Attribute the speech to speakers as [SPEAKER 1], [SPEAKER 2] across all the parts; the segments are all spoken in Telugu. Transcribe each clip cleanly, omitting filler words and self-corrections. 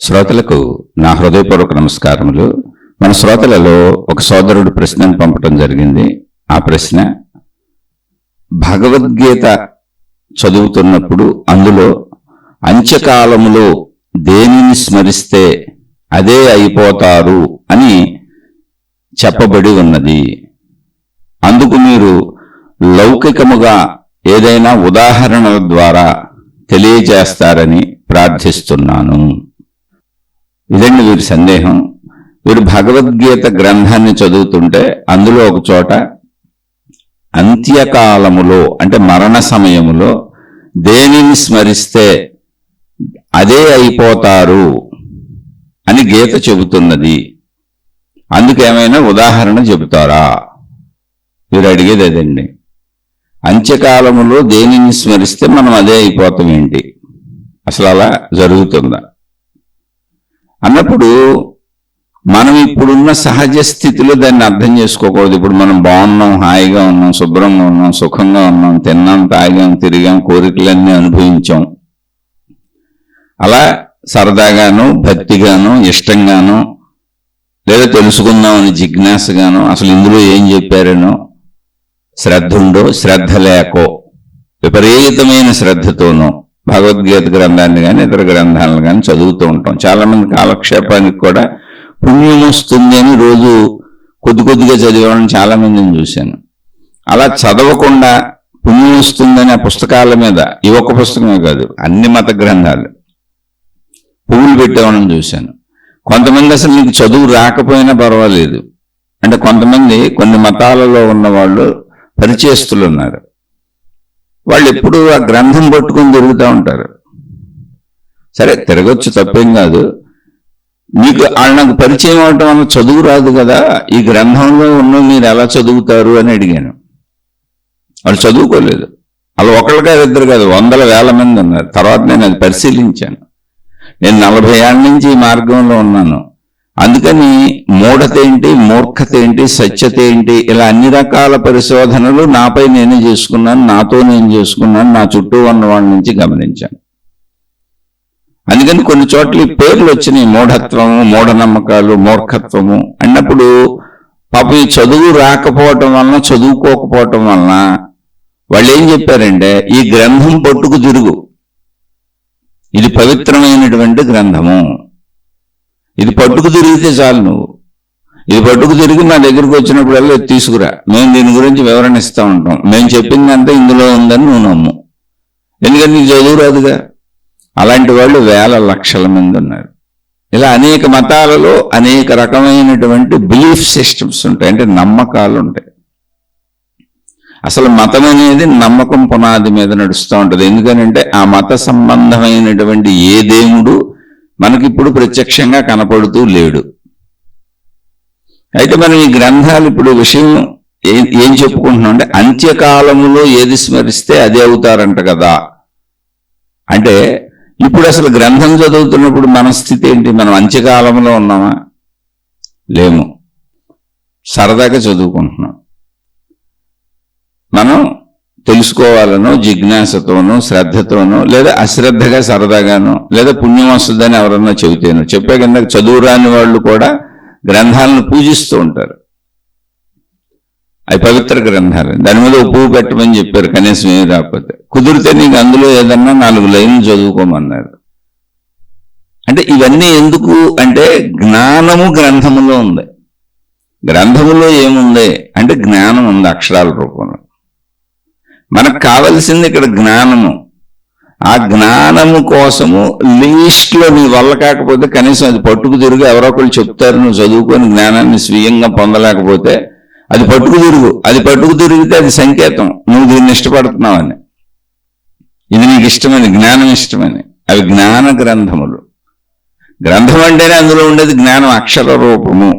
[SPEAKER 1] శ్రోతలకు నా హృదయపూర్వక నమస్కారములు. మన శ్రోతలలో ఒక సోదరుడు ప్రశ్నను పంపటం జరిగింది. ఆ ప్రశ్న, భగవద్గీత చదువుతున్నప్పుడు అందులో అంత్యకాలములో దేనిని స్మరిస్తే అదే అయిపోతారు అని చెప్పబడి ఉన్నది. అందుకు మీరు లౌకికముగా ఏదైనా ఉదాహరణల ద్వారా తెలియజేస్తారని ప్రార్థిస్తున్నాను. ఇదండి వీరి సందేహం. వీరు భగవద్గీత గ్రంథాన్ని చదువుతుంటే అందులో ఒక చోట అంత్యకాలములో అంటే మరణ సమయములో దేనిని స్మరిస్తే అదే అయిపోతారు అని గీత చెబుతున్నది. అందుకేమైనా ఉదాహరణ చెబుతారా? వీరు అడిగేది అదండి. అంత్యకాలములో దేనిని స్మరిస్తే మనం అదే అయిపోతాం ఏంటి? అసలు అలా జరుగుతుందా అన్నప్పుడు మనం ఇప్పుడున్న సహజ స్థితిలో దాన్ని అర్థం చేసుకోకూడదు. ఇప్పుడు మనం బాగున్నాం, హాయిగా ఉన్నాం, శుభ్రంగా ఉన్నాం, సుఖంగా ఉన్నాం, తిన్నాం, తాగాం, తిరిగాం, కోరికలన్నీ అనుభవించాం. అలా సరదాగాను, భక్తిగాను, ఇష్టంగాను, లేదా తెలుసుకుందామని జిజ్ఞాసగాను, అసలు ఇందులో ఏం చెప్పారనో శ్రద్ధ ఉండో శ్రద్ధ లేకో విపరీతమైన శ్రద్ధతోనో భగవద్గీత గ్రంథాన్ని కానీ ఇతర గ్రంథాలను కానీ చదువుతూ ఉంటాం. చాలామంది కాలక్షేపానికి కూడా పుణ్యం వస్తుంది అని రోజు కొద్ది కొద్దిగా చదివేవాళ్ళని చాలామందిని చూశాను. అలా చదవకుండా పుణ్యం వస్తుందని ఆ పుస్తకాల మీద, ఈ ఒక్క పుస్తకమే కాదు అన్ని మత గ్రంథాలు పువ్వులు పెట్టేవాళ్ళని చూశాను. కొంతమంది అసలు నీకు చదువు రాకపోయినా పర్వాలేదు అంటే కొంతమంది కొన్ని మతాలలో ఉన్న వాళ్ళు పరిచయస్తులు ఉన్నారు. వాళ్ళు ఎప్పుడు ఆ గ్రంథం పట్టుకొని తిరుగుతూ ఉంటారు. సరే తిరగొచ్చు, తప్పేం కాదు. మీకు వాళ్ళు నాకు పరిచయం అవటం వల్ల చదువు రాదు కదా, ఈ గ్రంథంలో ఉన్న మీరు ఎలా చదువుతారు అని అడిగాను. వాళ్ళు చదువుకోలేదు. వాళ్ళు ఒకళ్ళు కాదు, ఇద్దరు కాదు, వందల వేల మంది ఉన్నారు. తర్వాత నేను అది పరిశీలించాను. నేను 40 ఏళ్ళ నుంచి ఈ మార్గంలో ఉన్నాను. అందుకని మూఢత ఏంటి, మూర్ఖత ఏంటి, సత్యత ఏంటి, ఇలా అన్ని రకాల పరిశోధనలు నాపై నేనే చేసుకున్నాను, నాతో నేను చేసుకున్నాను, నా చుట్టూ ఉన్న వాళ్ళ నుంచి గమనించాను. అందుకని కొన్ని చోట్ల ఈ పేర్లు వచ్చినాయి, మూఢత్వము, మూఢనమ్మకాలు, మూర్ఖత్వము అన్నప్పుడు పాపం ఈ చదువు రాకపోవటం వలన, చదువుకోకపోవటం వలన వాళ్ళు ఏం చెప్పారంటే, ఈ గ్రంథం పట్టుకు తిరుగు, ఇది పవిత్రమైనటువంటి గ్రంథము, ఇది పట్టుకు తిరిగితే చాలు, నువ్వు ఇది పట్టుకు తిరిగి నా దగ్గరకు వచ్చినప్పుడల్లా తీసుకురా, మేము దీని గురించి వివరణ ఇస్తూ ఉంటాం, మేము చెప్పిందంతా ఇందులో ఉందని నువ్వు నమ్ము, ఎందుకంటే నీకు చదువు రాదుగా. అలాంటి వాళ్ళు వేల లక్షల మంది ఉన్నారు. ఇలా అనేక మతాలలో అనేక రకమైనటువంటి బిలీఫ్ సిస్టమ్స్ ఉంటాయి, అంటే నమ్మకాలు ఉంటాయి. అసలు మతం అనేది నమ్మకం పునాది మీద నడుస్తూ ఉంటుంది. ఎందుకనంటే ఆ మత సంబంధమైనటువంటి ఏ దేవుడు మనకిప్పుడు ప్రత్యక్షంగా కనపడుతూ లేడు. అయితే మనం ఈ గ్రంథాలు ఇప్పుడు విషయం ఏం చెప్పుకుంటున్నాం అంటే, అంత్యకాలములో ఏది స్మరిస్తే అదే అవుతారంట కదా. అంటే ఇప్పుడు అసలు గ్రంథం చదువుతున్నప్పుడు మన స్థితి ఏంటి? మనం అంత్యకాలంలో ఉన్నామా? లేము. సరదాగా చదువుకుంటున్నాం. మనం తెలుసుకోవాలనో జిజ్ఞాసతోనో శ్రద్ధతోనో, లేదా అశ్రద్ధగా సరదాగానో, లేదా పుణ్యం వస్తుందని ఎవరన్నా చెబితేనో. చెప్పే కింద చదువు రాని వాళ్ళు కూడా గ్రంథాలను పూజిస్తూ ఉంటారు. అవి పవిత్ర గ్రంథాలు, దాని మీద పువ్వు పెట్టమని చెప్పారు, కనీసం ఏమి రాకపోతే. కుదిరితే నీకు అందులో ఏదన్నా 4 లైన్లు చదువుకోమన్నారు. అంటే ఇవన్నీ ఎందుకు అంటే, జ్ఞానము గ్రంథములో ఉంది. గ్రంథములో ఏముంది అంటే జ్ఞానం ఉంది అక్షరాల రూపంలో. మనకు కావలసింది ఇక్కడ జ్ఞానము. ఆ జ్ఞానము కోసము లీస్ట్లో నీ వల్ల కాకపోతే కనీసం అది పట్టుకు తిరుగు. ఎవరో ఒకళ్ళు చెప్తారు, నువ్వు చదువుకొని జ్ఞానాన్ని స్వీయంగా పొందలేకపోతే అది పట్టుకు తిరుగు. అది పట్టుకు తిరిగితే అది సంకేతం నువ్వు దీన్ని ఇష్టపడుతున్నావని, ఇది నీకు ఇష్టమని, జ్ఞానం ఇష్టమని. అవి జ్ఞాన గ్రంథములు. గ్రంథం అంటేనే అందులో ఉండేది జ్ఞానం, అక్షర రూపము.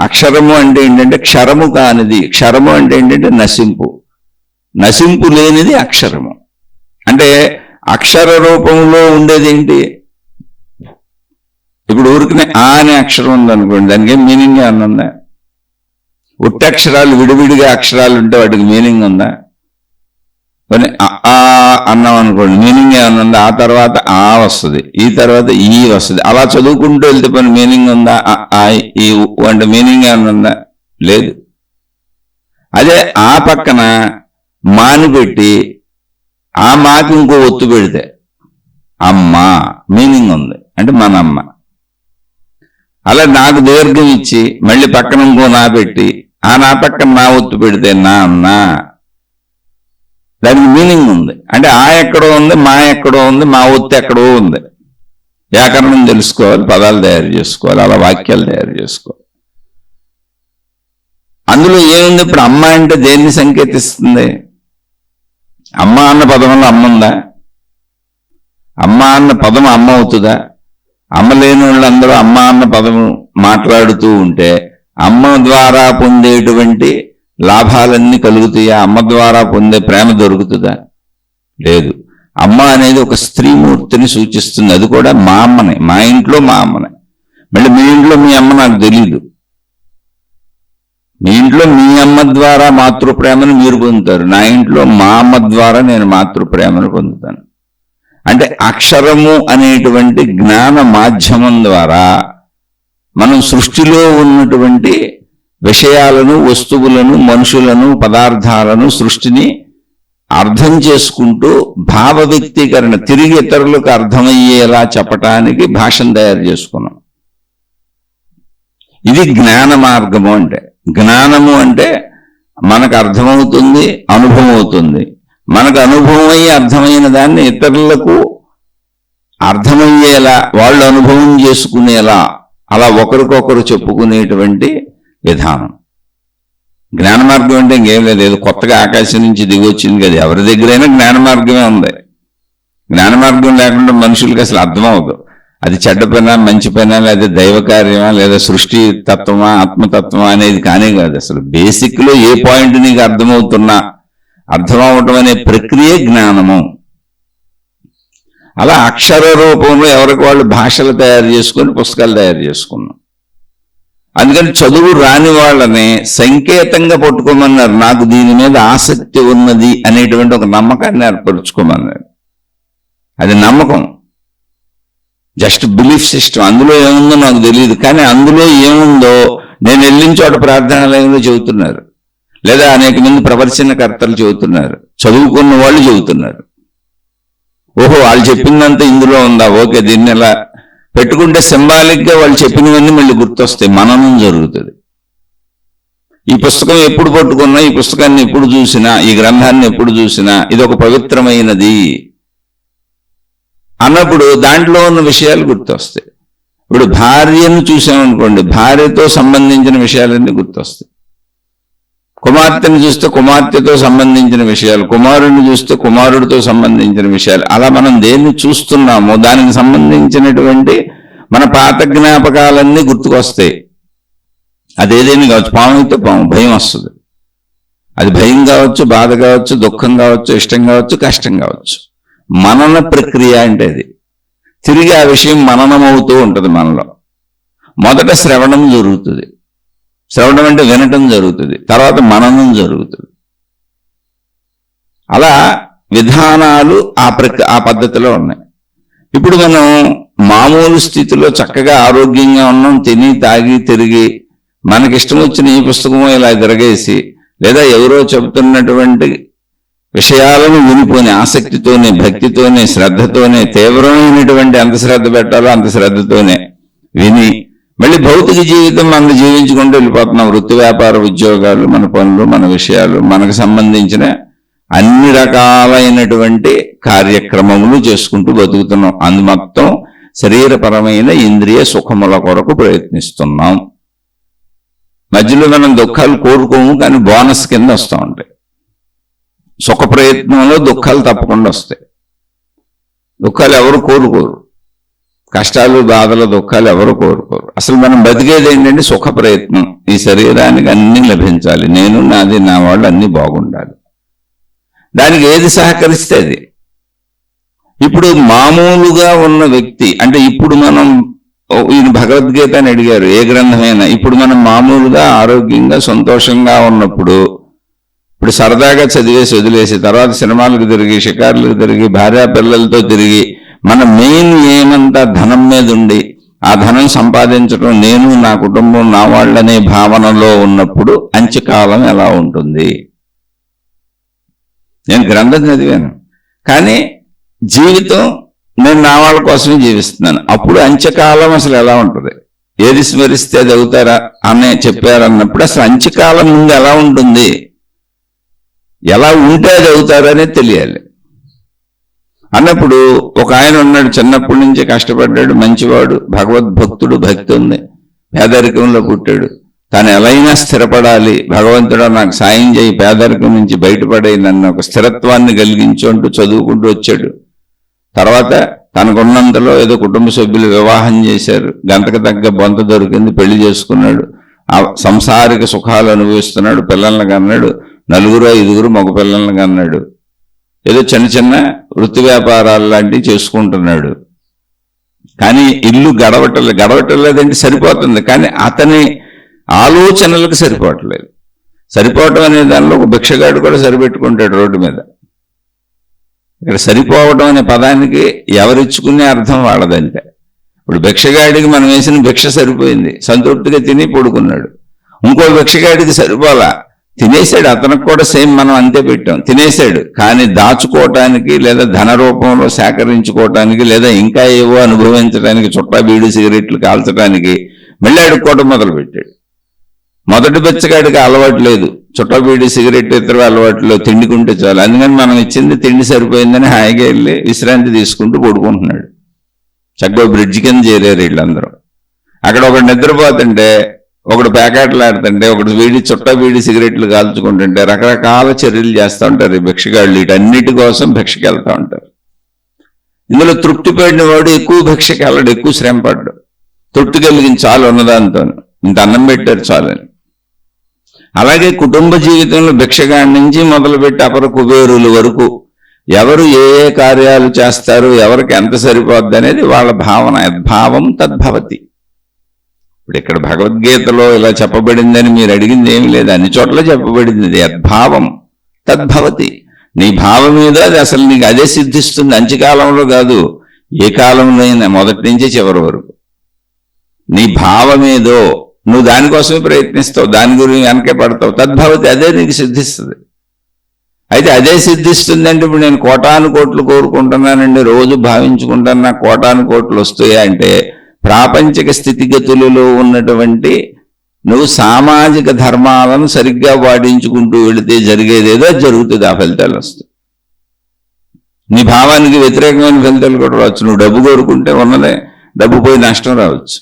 [SPEAKER 1] అక్షరము అంటే ఏంటంటే క్షరము కానిది. క్షరము అంటే ఏంటంటే నశింపు. నశింపు లేనిది అక్షరము. అంటే అక్షర రూపంలో ఉండేది ఏంటి? ఇప్పుడు ఊరికనే ఆ అనే అక్షరం ఉందనుకోండి, దానికి ఏం మీనింగ్ ఏమన్నా ఉందా? ఉట్టక్షరాలు విడివిడిగా అక్షరాలు ఉంటే వాటికి మీనింగ్ ఉందా? అన్నాం అనుకోండి, మీనింగ్ ఏమైనా ఉందా? ఆ తర్వాత ఆ వస్తుంది, ఈ తర్వాత ఈ వస్తుంది. అలా చదువుకుంటూ వెళ్తే పని మీనింగ్ ఉందా? ఈ అంటే మీనింగ్ ఏమైనా ఉందా? లేదు. అదే ఆ పక్కన మాని పెట్టి ఆ మాకి ఇంకో ఒత్తు పెడితే అమ్మ మీనింగ్ ఉంది, అంటే మన అమ్మ. అలా నాకు దీర్ఘం ఇచ్చి మళ్ళీ పక్కన ఇంకో నా పెట్టి ఆ నా పక్కన నా ఒత్తు పెడితే నా అన్న, దానికి మీనింగ్ ఉంది. అంటే ఆ ఎక్కడో ఉంది, మా ఎక్కడో ఉంది, మా ఒత్తు ఎక్కడో ఉంది. వ్యాకరణం తెలుసుకోవాలి, పదాలు తయారు చేసుకోవాలి, అలా వాక్యాలు తయారు చేసుకోవాలి. అందులో ఏముంది? ఇప్పుడు అమ్మ అంటే దేన్ని సంకేతిస్తుంది? అమ్మ అన్న పదంలో అమ్మ ఉందా? అమ్మ అన్న పదం అమ్మ అవుతుందా? అమ్మ లేని వాళ్ళందరూ అమ్మ అన్న పదము మాట్లాడుతూ ఉంటే అమ్మ ద్వారా పొందేటువంటి లాభాలన్నీ కలుగుతాయా? అమ్మ ద్వారా పొందే ప్రేమ దొరుకుతుందా? లేదు. అమ్మ అనేది ఒక స్త్రీమూర్తిని సూచిస్తుంది. అది కూడా మా అమ్మనే, మా ఇంట్లో మా అమ్మనే. మళ్ళీ మీ ఇంట్లో మీ అమ్మ నాకు తెలీదు. మీ ఇంట్లో మీ అమ్మ ద్వారా మాతృప్రేమను మీరు పొందుతారు, నా ఇంట్లో మా అమ్మ ద్వారా నేను మాతృప్రేమను పొందుతాను. అంటే అక్షరము అనేటువంటి జ్ఞాన మాధ్యమం ద్వారా మనం సృష్టిలో ఉన్నటువంటి విషయాలను, వస్తువులను, మనుషులను, పదార్థాలను, సృష్టిని అర్థం చేసుకుంటూ భావ వ్యక్తీకరణ తిరిగి ఇతరులకు అర్థమయ్యేలా చెప్పటానికి భాషను తయారు చేసుకున్నాం. ఇది జ్ఞాన మార్గము. అంటే జ్ఞానము అంటే మనకు అర్థమవుతుంది, అనుభవం అవుతుంది. మనకు అనుభవం అయ్యి అర్థమైన దాన్ని ఇతరులకు అర్థమయ్యేలా, వాళ్ళు అనుభవం చేసుకునేలా, అలా ఒకరికొకరు చెప్పుకునేటువంటి విధానం. జ్ఞాన మార్గం అంటే ఇంకేం లేదు, ఏదో కొత్తగా ఆకాశం నుంచి దిగి వచ్చింది కదా. ఎవరి దగ్గరైనా జ్ఞాన మార్గమే ఉంది. జ్ఞాన మార్గం లేకుండా మనుషులకి అసలు అర్థం అవ్వదు. అది చెడ్డ పైన, మంచి పైన, లేదా దైవ కార్యమా, లేదా సృష్టి తత్వమా, ఆత్మతత్వమా అనేది కానే కాదు. అసలు బేసిక్ లో ఏ పాయింట్ నీకు అర్థమవుతున్నా, అర్థమవటం అనే ప్రక్రియ జ్ఞానము. అలా అక్షర రూపంలో ఎవరికి వాళ్ళు భాషలు తయారు చేసుకొని పుస్తకాలు తయారు చేసుకున్నాం. అందుకని చదువు రాని వాళ్ళని సంకేతంగా పట్టుకోమన్నారు. నాకు దీని మీద ఆసక్తి ఉన్నది అనేటువంటి ఒక నమ్మకాన్ని ఏర్పరచుకోమన్నారు. అది నమ్మకం, జస్ట్ బిలీఫ్ సిస్టమ్. అందులో ఏముందో నాకు తెలియదు, కానీ అందులో ఏముందో నేను వెళ్ళిన చోట ప్రార్థనాలయంలో చెబుతున్నారు, లేదా అనేక మంది ప్రవచనకర్తలు చెబుతున్నారు, చదువుకున్న వాళ్ళు చెబుతున్నారు. ఓహో, వాళ్ళు చెప్పిందంతా ఇందులో ఉందా? ఓకే, దీన్ని ఎలా పెట్టుకుంటే సింబాలిక్ గా వాళ్ళు చెప్పినవన్నీ మళ్ళీ గుర్తొస్తాయి, మననం జరుగుతుంది. ఈ పుస్తకం ఎప్పుడు పట్టుకున్నా, ఈ పుస్తకాన్ని ఎప్పుడు చూసినా, ఈ గ్రంథాన్ని ఎప్పుడు చూసినా ఇది ఒక పవిత్రమైనది అన్నప్పుడు దాంట్లో ఉన్న విషయాలు గుర్తొస్తాయి. ఇప్పుడు భార్యను చూసామనుకోండి, భార్యతో సంబంధించిన విషయాలన్నీ గుర్తొస్తాయి. కుమార్తెను చూస్తే కుమార్తెతో సంబంధించిన విషయాలు, కుమారుడిని చూస్తే కుమారుడితో సంబంధించిన విషయాలు. అలా మనం దేన్ని చూస్తున్నామో దానికి సంబంధించినటువంటి మన పాత జ్ఞాపకాలన్నీ గుర్తుకొస్తాయి. అదేదేమి కావచ్చు, పాము అయితే పాము, భయం వస్తుంది. అది భయం కావచ్చు, బాధ కావచ్చు, దుఃఖం కావచ్చు, ఇష్టం కావచ్చు, కష్టం కావచ్చు. మనన ప్రక్రియ అంటే అది. తిరిగి ఆ విషయం మననమవుతూ ఉంటుంది మనలో. మొదట శ్రవణం జరుగుతుంది. శ్రవణం అంటే వినటం జరుగుతుంది, తర్వాత మననం జరుగుతుంది. అలా విధానాలు ఆ పద్ధతిలో ఉన్నాయి. ఇప్పుడు మనం మామూలు స్థితిలో చక్కగా ఆరోగ్యంగా ఉన్నాం, తిని తాగి తిరిగి మనకిష్టం వచ్చిన ఈ పుస్తకము ఇలా తిరగేసి, లేదా ఎవరో చెబుతున్నటువంటి విషయాలను వినిపోని ఆసక్తితోనే, భక్తితోనే, శ్రద్ధతోనే, తీవ్రమైనటువంటి ఎంత శ్రద్ధ పెట్టాలో అంత శ్రద్ధతోనే విని మళ్ళీ భౌతిక జీవితం మనం జీవించుకుంటూ వెళ్ళిపోతున్నాం. వృత్తి, వ్యాపార, ఉద్యోగాలు, మన పనులు, మన విషయాలు, మనకు సంబంధించిన అన్ని రకాలైనటువంటి కార్యక్రమములు చేసుకుంటూ బతుకుతున్నాం. అందు మొత్తం శరీరపరమైన ఇంద్రియ సుఖముల కొరకు ప్రయత్నిస్తున్నాం. మధ్యలో మనం దుఃఖాలు కోరుకోము, కానీ బోనస్ కింద వస్తూ ఉంటాయి. సుఖ ప్రయత్నంలో దుఃఖాలు తప్పకుండా వస్తాయి. దుఃఖాలు ఎవరు కోరుకోరు, కష్టాలు, బాధలు, దుఃఖాలు ఎవరు కోరుకోరు. అసలు మనం బతికేది ఏంటంటే సుఖ ప్రయత్నం. ఈ శరీరానికి అన్ని లభించాలి, నేను, నాది, నా వాళ్ళు అన్ని బాగుండాలి. దానికి ఏది సహకరిస్తే అది. ఇప్పుడు మామూలుగా ఉన్న వ్యక్తి అంటే, ఇప్పుడు మనం ఈయన భగవద్గీత అని అడిగారు, ఏ గ్రంథమైనా. ఇప్పుడు మనం మామూలుగా ఆరోగ్యంగా సంతోషంగా ఉన్నప్పుడు ఇప్పుడు సరదాగా చదివేసి వదిలేసి తర్వాత సినిమాలకు తిరిగి, షికార్లకు తిరిగి, భార్యా పిల్లలతో తిరిగి మన మెయిన్ ఏమంతా ధనం మీద ఉండి ఆ ధనం సంపాదించడం, నేను నా కుటుంబం నా వాళ్ళనే భావనలో ఉన్నప్పుడు అంత్యకాలం ఎలా ఉంటుంది? నేను గ్రంథం చదివాను, కానీ జీవితం నేను నా వాళ్ళ కోసమే జీవిస్తున్నాను. అప్పుడు అంత్యకాలం అసలు ఎలా ఉంటుంది? ఏది స్మరిస్తే అది అవుతారా అనే చెప్పారన్నప్పుడు అసలు అంత్యకాలం ముందు ఎలా ఉంటుంది, ఎలా ఉంటే అది అవుతారనే తెలియాలి. అన్నప్పుడు ఒక ఆయన ఉన్నాడు, చిన్నప్పటి నుంచే కష్టపడ్డాడు, మంచివాడు, భగవద్భక్తుడు, భక్తి ఉంది, పేదరికంలో పుట్టాడు. తాను ఎలా అయినా స్థిరపడాలి, భగవంతుడు నాకు సాయం చేయి, పేదరికం నుంచి బయటపడే నన్ను ఒక స్థిరత్వాన్ని కలిగించుంటూ చదువుకుంటూ వచ్చాడు. తర్వాత తనకున్నంతలో ఏదో కుటుంబ సభ్యులు వివాహం చేశారు, గంటకు తగ్గ బొంత దొరికింది, పెళ్లి చేసుకున్నాడు, ఆ సంసారిక సుఖాలు అనుభవిస్తున్నాడు, పిల్లల్ని కన్నాడు, 4-5 మగ పిల్లల్ని కన్నాడు, ఏదో చిన్న చిన్న వృత్తి వ్యాపారాలు లాంటివి చేసుకుంటున్నాడు. కానీ ఇల్లు గడవటలేదంటే సరిపోతుంది, కానీ అతని ఆలోచనలకు సరిపోవట్లేదు. సరిపోవటం అనే దానిలో ఒక భిక్షగాడు కూడా సరిపెట్టుకుంటాడు రోడ్డు మీద. ఇక్కడ సరిపోవటం అనే పదానికి ఎవరిచ్చుకునే అర్థం వాళ్ళదంటే. ఇప్పుడు భిక్షగాడికి మనం వేసిన భిక్ష సరిపోయింది, సంతృప్తిగా తిని పడుకున్నాడు. ఇంకో భిక్షగాడికి సరిపోలా, తినేశాడు, అతనికి కూడా సేమ్ మనం అంతే పెట్టాం, తినేశాడు. కానీ దాచుకోవటానికి లేదా ధన రూపంలో సేకరించుకోవటానికి లేదా ఇంకా ఏవో అనుభవించడానికి, చుట్టా బీడి సిగరెట్లు కాల్చడానికి మళ్ళీ అడుక్కోవటం మొదలుపెట్టాడు. మొదటి బెచ్చగాడికి అలవాటు లేదు, చుట్టా బీడి సిగరెట్ ఇతర అలవాట్లు, తిండికుంటే చాలు. అందుకని మనం ఇచ్చింది తిండి సరిపోయిందని హాయిగా వెళ్ళి విశ్రాంతి తీసుకుంటూ పడుకుంటున్నాడు. చక్కగా బ్రిడ్జ్ కింద చేరారు వీళ్ళందరూ. అక్కడ ఒకడు నిద్రపోతుంటే, ఒకడు ప్యాకెట్లు ఆడుతుంటే, ఒకడు చుట్టా బీడి సిగరెట్లు కాల్చుకుంటుంటే రకరకాల చర్యలు చేస్తూ ఉంటారు ఈ భిక్షగాళ్ళు. వీటన్నిటి కోసం భిక్షకి వెళ్తూ ఉంటారు. ఇందులో తృప్తి పడిన వాడు ఎక్కువ భిక్షకి వెళ్ళడు, ఎక్కువ శ్రమ పడ్డు. తృప్తి కలిగింది చాలు ఉన్నదాంతో, ఇంత అన్నం పెట్టారు చాలని. అలాగే కుటుంబ జీవితంలో భిక్షగాడి నుంచి మొదలుపెట్టి అపర కుబేరుల వరకు ఎవరు ఏ ఏ కార్యాలు చేస్తారు, ఎవరికి ఎంత సరిపోద్ది అనేది వాళ్ళ భావన. యద్భావం తద్భవతి. ఇప్పుడు ఇక్కడ భగవద్గీతలో ఇలా చెప్పబడిందని మీరు అడిగింది ఏమి లేదు, అన్ని చోట్ల చెప్పబడింది. యద్భావం తద్భవతి. నీ భావం మీద అది అసలు నీకు అదే సిద్ధిస్తుంది. అంత్యకాలంలో కాదు, ఏ కాలంలో అయినా, మొదటి నుంచి చివరి వరకు. నీ భావమేదో నువ్వు దానికోసమే ప్రయత్నిస్తావు, దాని గురించి వెనకే పడతావు. తద్భవతి, అదే నీకు సిద్ధిస్తుంది. అయితే అదే సిద్ధిస్తుంది అంటే ఇప్పుడు నేను 1,00,00,000 కోట్లు కోరుకుంటున్నానండి, రోజు భావించుకుంటాను, నాకు 1,00,00,000 కోట్లు వస్తాయా అంటే, ప్రాపంచిక స్థితిగతులలో ఉన్నటువంటి నువ్వు సామాజిక ధర్మాలను సరిగ్గా పాటించుకుంటూ వెళితే జరిగేదేదో జరుగుతుంది, ఆ ఫలితాలు వస్తాయి. నీ భావానికి వ్యతిరేకమైన ఫలితాలు కూడా రావచ్చు. నువ్వు డబ్బు కోరుకుంటే ఉన్నదే, డబ్బు పోయి నష్టం రావచ్చు.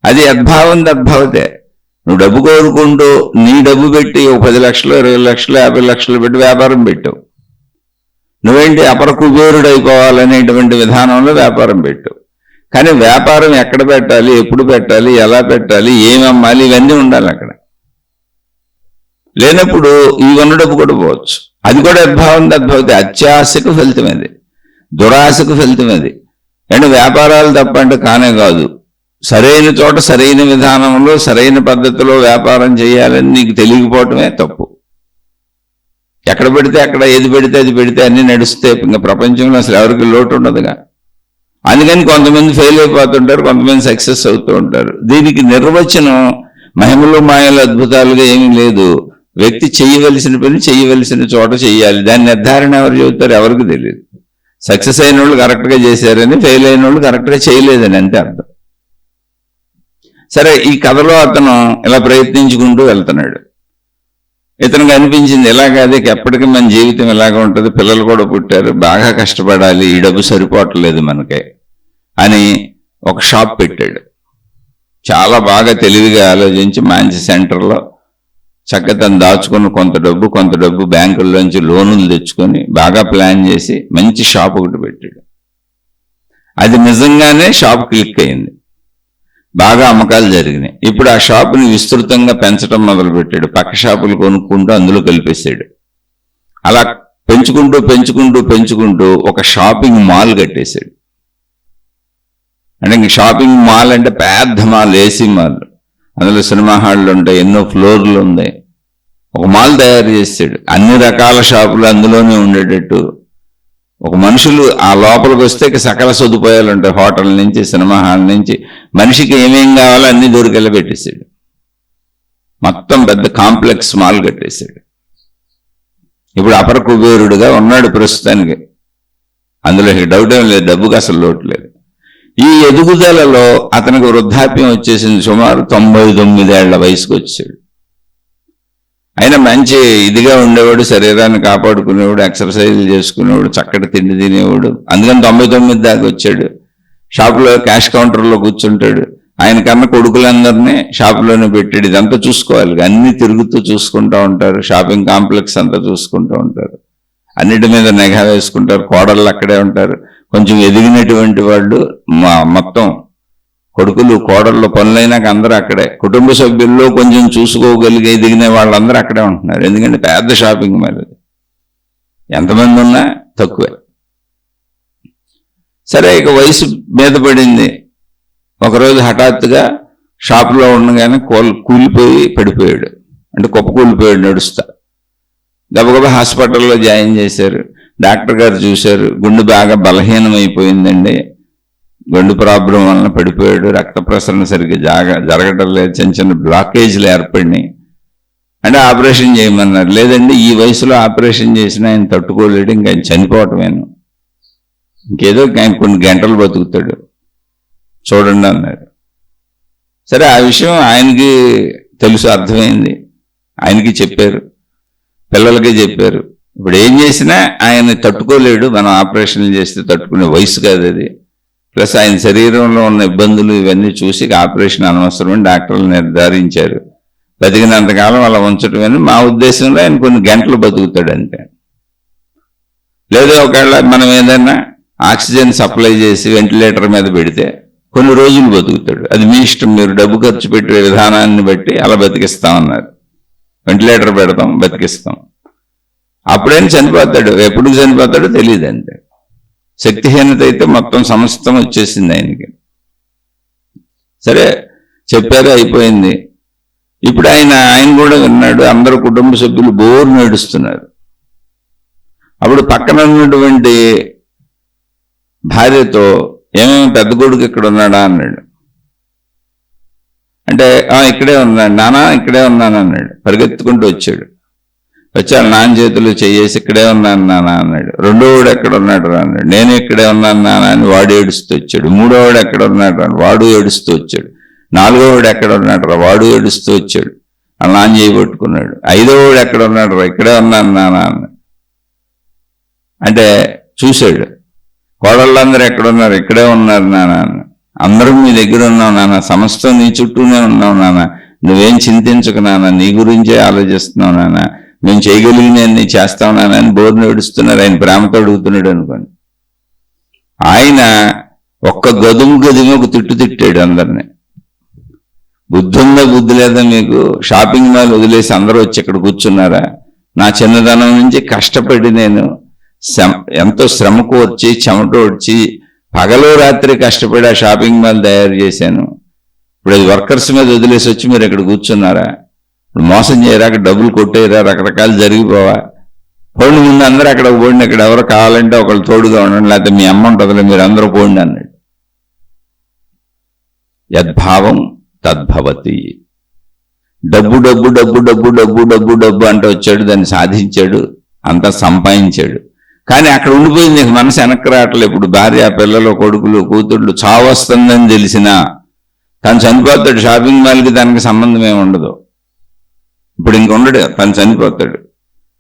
[SPEAKER 1] అది యద్భావం తద్భవతే. నువ్వు డబ్బు కోరుకుంటూ నీ డబ్బు పెట్టి 10 లక్షలు, 20 లక్షలు, 50 లక్షలు పెట్టి వ్యాపారం పెట్టావు. నువ్వేంటి అపర కుబేరుడు అయిపోవాలనేటువంటి విధానంలో వ్యాపారం పెట్టావు. కానీ వ్యాపారం ఎక్కడ పెట్టాలి, ఎప్పుడు పెట్టాలి, ఎలా పెట్టాలి, ఏమి అమ్మాలి, ఇవన్నీ ఉండాలి. అక్కడ లేనప్పుడు ఈ ఉన్న డబ్బు కూడా పోవచ్చు. అది కూడా యద్భావం తద్భవతి. అత్యాశకు ఫలితం అది, దురాశకు ఫలితం అది. అంటే వ్యాపారాలు తప్పంటే కానే కాదు, సరైన చోట సరైన విధానంలో సరైన పద్ధతిలో వ్యాపారం చేయాలని నీకు తెలియకపోవటమే తప్పు. ఎక్కడ పెడితే అక్కడ, ఏది పెడితే అది పెడితే అన్ని నడిస్తే ఇంకా ప్రపంచంలో అసలు ఎవరికి లోటు ఉండదుగా. అందుకని కొంతమంది ఫెయిల్ అయిపోతుంటారు, కొంతమంది సక్సెస్ అవుతూ ఉంటారు. దీనికి నిర్వచనం మహిమలు మాయలు అద్భుతాలుగా ఏమీ లేదు. వ్యక్తి చేయవలసిన పని చేయవలసిన చోట చేయాలి. దాని నిర్ధారణ ఎవరు చెబుతారు, ఎవరికి తెలియదు. సక్సెస్ అయిన వాళ్ళు కరెక్ట్గా చేశారని, ఫెయిల్ అయిన వాళ్ళు కరెక్ట్గా చేయలేదని అంతే అర్థం. సరే, ఈ కథలో అతను ఇలా ప్రయత్నించుకుంటూ వెళ్తున్నాడు. ఇతనికి అనిపించింది ఇలాగే ఎప్పటికీ మన జీవితం ఇలాగ ఉంటుంది, పిల్లలు కూడా పుట్టారు, బాగా కష్టపడాలి, ఈ డబ్బు సరిపోవట్లేదు మనకే అని ఒక షాప్ పెట్టాడు. చాలా బాగా తెలివిగా ఆలోచించి మంచి సెంటర్లో చక్కగా తను దాచుకున్న కొంత డబ్బు బ్యాంకుల్లోంచి లోనులు తెచ్చుకొని బాగా ప్లాన్ చేసి మంచి షాప్ ఒకటి పెట్టాడు. అది నిజంగానే షాప్ క్లిక్ అయింది, బాగా అమ్మకాలు జరిగినాయి. ఇప్పుడు ఆ షాపుని విస్తృతంగా పెంచడం మొదలుపెట్టాడు. పక్క షాపులు కొనుక్కుంటూ అందులో కలిపేశాడు. అలా పెంచుకుంటూ పెంచుకుంటూ పెంచుకుంటూ ఒక షాపింగ్ మాల్ కట్టేశాడు. అంటే ఇంక షాపింగ్ మాల్ అంటే పెద్ద మాల్, ఏసీ మాల్, అందులో సినిమా హాళ్ళు ఉంటాయి, ఎన్నో ఫ్లోర్లు ఉన్నాయి, ఒక మాల్ తయారు చేసాడు, అన్ని రకాల షాపులు అందులోనే ఉండేటట్టు. ఒక మనుషులు ఆ లోపలికి వస్తే సకల సదుపాయాలు ఉంటాయి, హోటల్ నుంచి సినిమా హాల్ నుంచి మనిషికి ఏమేం కావాలో అన్ని దొరికెళ్ళ పెట్టేశాడు. మొత్తం పెద్ద కాంప్లెక్స్ మాల్ కట్టేశాడు. ఇప్పుడు అపర కుబేరుడుగా ఉన్నాడు ప్రస్తుతానికి, అందులో డౌట్ ఏం లేదు, డబ్బుకి అసలు లోటు లేదు. ఈ ఎదుగుదలలో అతనికి వృద్ధాప్యం వచ్చేసింది, సుమారు 99 ఏళ్ల వయసుకు వచ్చాడు. ఆయన మంచి ఇదిగా ఉండేవాడు, శరీరాన్ని కాపాడుకునేవాడు, ఎక్సర్సైజులు చేసుకునేవాడు, చక్కటి తిండి తినేవాడు. అందుకని 99 దాకా వచ్చాడు. షాపులో క్యాష్ కౌంటర్లో కూర్చుంటాడు. ఆయన కన్నా కొడుకులందరినీ షాపులోనే పెట్టాడు. ఇదంతా చూసుకోవాలి, అన్ని తిరుగుతూ చూసుకుంటూ ఉంటారు, షాపింగ్ కాంప్లెక్స్ అంతా చూసుకుంటూ ఉంటారు, అన్నిటి మీద నిఘా వేసుకుంటారు. కోడళ్ళు అక్కడే ఉంటారు. కొంచెం ఎదిగినటువంటి వాళ్ళు మొత్తం కొడుకులు కోడళ్ళు పనులైనాక అందరూ అక్కడే. కుటుంబ సభ్యుల్లో కొంచెం చూసుకోగలిగే ఎదిగిన వాళ్ళందరూ అక్కడే ఉంటున్నారు. ఎందుకంటే పెద్ద షాపింగ్ మాల్, ఎంతమంది ఉన్నా తక్కువే. సరే, ఇక వయసు మీద పడింది. ఒకరోజు హఠాత్తుగా షాపులో ఉండగానే కూలిపోయి పడిపోయాడు, అంటే కుప్ప కూలిపోయాడు నడుస్తా. గబగబా హాస్పిటల్లో జాయిన్ చేశారు. డాక్టర్ గారు చూశారు, గుండె బాగా బలహీనమైపోయిందండి, గుండె ప్రాబ్లం వలన పడిపోయాడు, రక్త ప్రసరణ సరిగ్గా జరగటం లేదు, చిన్న చిన్న బ్లాకేజీలు ఏర్పడినాయి అంటే ఆపరేషన్ చేయమన్నారు. లేదండి, ఈ వయసులో ఆపరేషన్ చేసినా ఆయన తట్టుకోలేడు, ఇంకా ఆయన చనిపోవటమేను, ఇంకేదో ఆయన కొన్ని గంటలు బతుకుతాడు, చూడండి అన్నారు. సరే, ఆ విషయం ఆయనకి తెలుసు, అర్థమైంది, ఆయనకి చెప్పారు, పిల్లలకి చెప్పారు. ఇప్పుడు ఏం చేసినా ఆయన తట్టుకోలేడు, మనం ఆపరేషన్లు చేస్తే తట్టుకునే వయసు కాదు అది. ప్లస్ ఆయన శరీరంలో ఉన్న ఇబ్బందులు ఇవన్నీ చూసి ఆపరేషన్ అనవసరమని డాక్టర్లు నిర్ధారించారు. బతికినంతకాలం అలా ఉంచటమని మా ఉద్దేశంలో ఆయన కొన్ని గంటలు బతుకుతాడు అంతే. లేదా ఒకవేళ మనం ఏదైనా ఆక్సిజన్ సప్లై చేసి వెంటిలేటర్ మీద పెడితే కొన్ని రోజులు బతుకుతాడు, అది మీ ఇష్టం, మీరు డబ్బు ఖర్చు పెట్టే విధానాన్ని బట్టి అలా బతికిస్తామన్నారు. వెంటిలేటర్ పెడతాం, బతికిస్తాం. అప్పుడైనా చనిపోతాడు, ఎప్పుడు చనిపోతాడో తెలియదు అంతే. శక్తిహీనత అయితే మొత్తం సమస్తం వచ్చేసింది ఆయనకి. సరే, చెప్పారు, అయిపోయింది. ఇప్పుడు ఆయన కూడా విన్నాడు, అందరూ కుటుంబ సభ్యులు బోరు నడుస్తున్నారు. అప్పుడు పక్కన ఉన్నటువంటి భార్యతో, ఏమేమి పెద్ద కొడుకు ఇక్కడ ఉన్నాడా అన్నాడు. అంటే ఇక్కడే ఉన్నాడు నానా, ఇక్కడే ఉన్నాను అన్నాడు. పరిగెత్తుకుంటూ వచ్చాడు. వచ్చాడు, నాన్న చేతులు చేసి ఇక్కడే ఉన్నాను నాన్న అన్నాడు. రెండోవాడు ఎక్కడ ఉన్నాడు రా అన్నాడు. నేను ఇక్కడే ఉన్నాను నాన్న అని వాడు ఏడుస్తూ వచ్చాడు. మూడోవాడు ఎక్కడ ఉన్నాడు రా, వాడు ఏడుస్తూ వచ్చాడు. నాలుగోవాడు ఎక్కడ ఉన్నాడు రా, వాడు ఏడుస్తూ వచ్చాడు, ఆ నాన్న చేయబట్టుకున్నాడు. ఐదోవాడు ఎక్కడ ఉన్నాడు రా, ఇక్కడే ఉన్నాను నాన్న అన్నాడు. అంటే చూశాడు, కోడళ్ళందరూ ఎక్కడున్నారు, ఇక్కడే ఉన్నారు నాన్న. అందరూ మీ దగ్గర ఉన్నావు నాన్న, సమస్తం నీ చుట్టూనే ఉన్నావు నాన్న, నువ్వేం చింతించకు నాన్న, నీ గురించే ఆలోచిస్తున్నావు నాన్న, మేము చేయగలిగినన్ని చేస్తాం నాన్న అని బోర్ను ఏడుస్తున్నారు. ఆయన ప్రేమతో అడుగుతున్నాడు అనుకోండి. ఆయన ఒక్క గదుము ఒక తిట్టాడు అందరినీ. బుద్ధి ఉందా, బుద్ధి లేదా మీకు? షాపింగ్ మాల్ వదిలేసి అందరూ వచ్చి ఇక్కడ కూర్చున్నారా? నా చిన్నదనం నుంచి కష్టపడి నేను ఎంతో శ్రమ కోర్చి చెమట వచ్చి పగలు రాత్రి కష్టపడి ఆ షాపింగ్ మాల్ తయారు చేశాను. ఇప్పుడు అది వర్కర్స్ మీద వదిలేసి వచ్చి మీరు ఇక్కడ కూర్చున్నారా? మోసం చేయరా, అక్కడ డబ్బులు కొట్టేయరా, రకరకాలు జరిగిపోవా? పోండి, ముందు అందరూ అక్కడ పోండి, ఇక్కడ ఎవరు కావాలంటే ఒకళ్ళు తోడుగా ఉండండి, లేకపోతే మీ అమ్మ ఉంటుందిలే, మీరు అందరూ పోండి అన్నాడు. యద్భావం తద్భవతి. డబ్బు డబ్బు డబ్బు డబ్బు డబ్బు డబ్బు డబ్బు అంటే వచ్చాడు, దాన్ని సాధించాడు, అంతా సంపాదించాడు. కానీ అక్కడ ఉండిపోయింది, నీకు మనసు వెనక్కి రావట్లేదు. ఇప్పుడు భార్య, పిల్లలు, కొడుకులు, కూతుళ్ళు, చావు వస్తుందని తెలిసినా తను చనిపోతాడు. షాపింగ్ మాల్కి దానికి సంబంధం ఏమి ఉండదు. ఇప్పుడు ఇంక ఉండడు, తను చనిపోతాడు.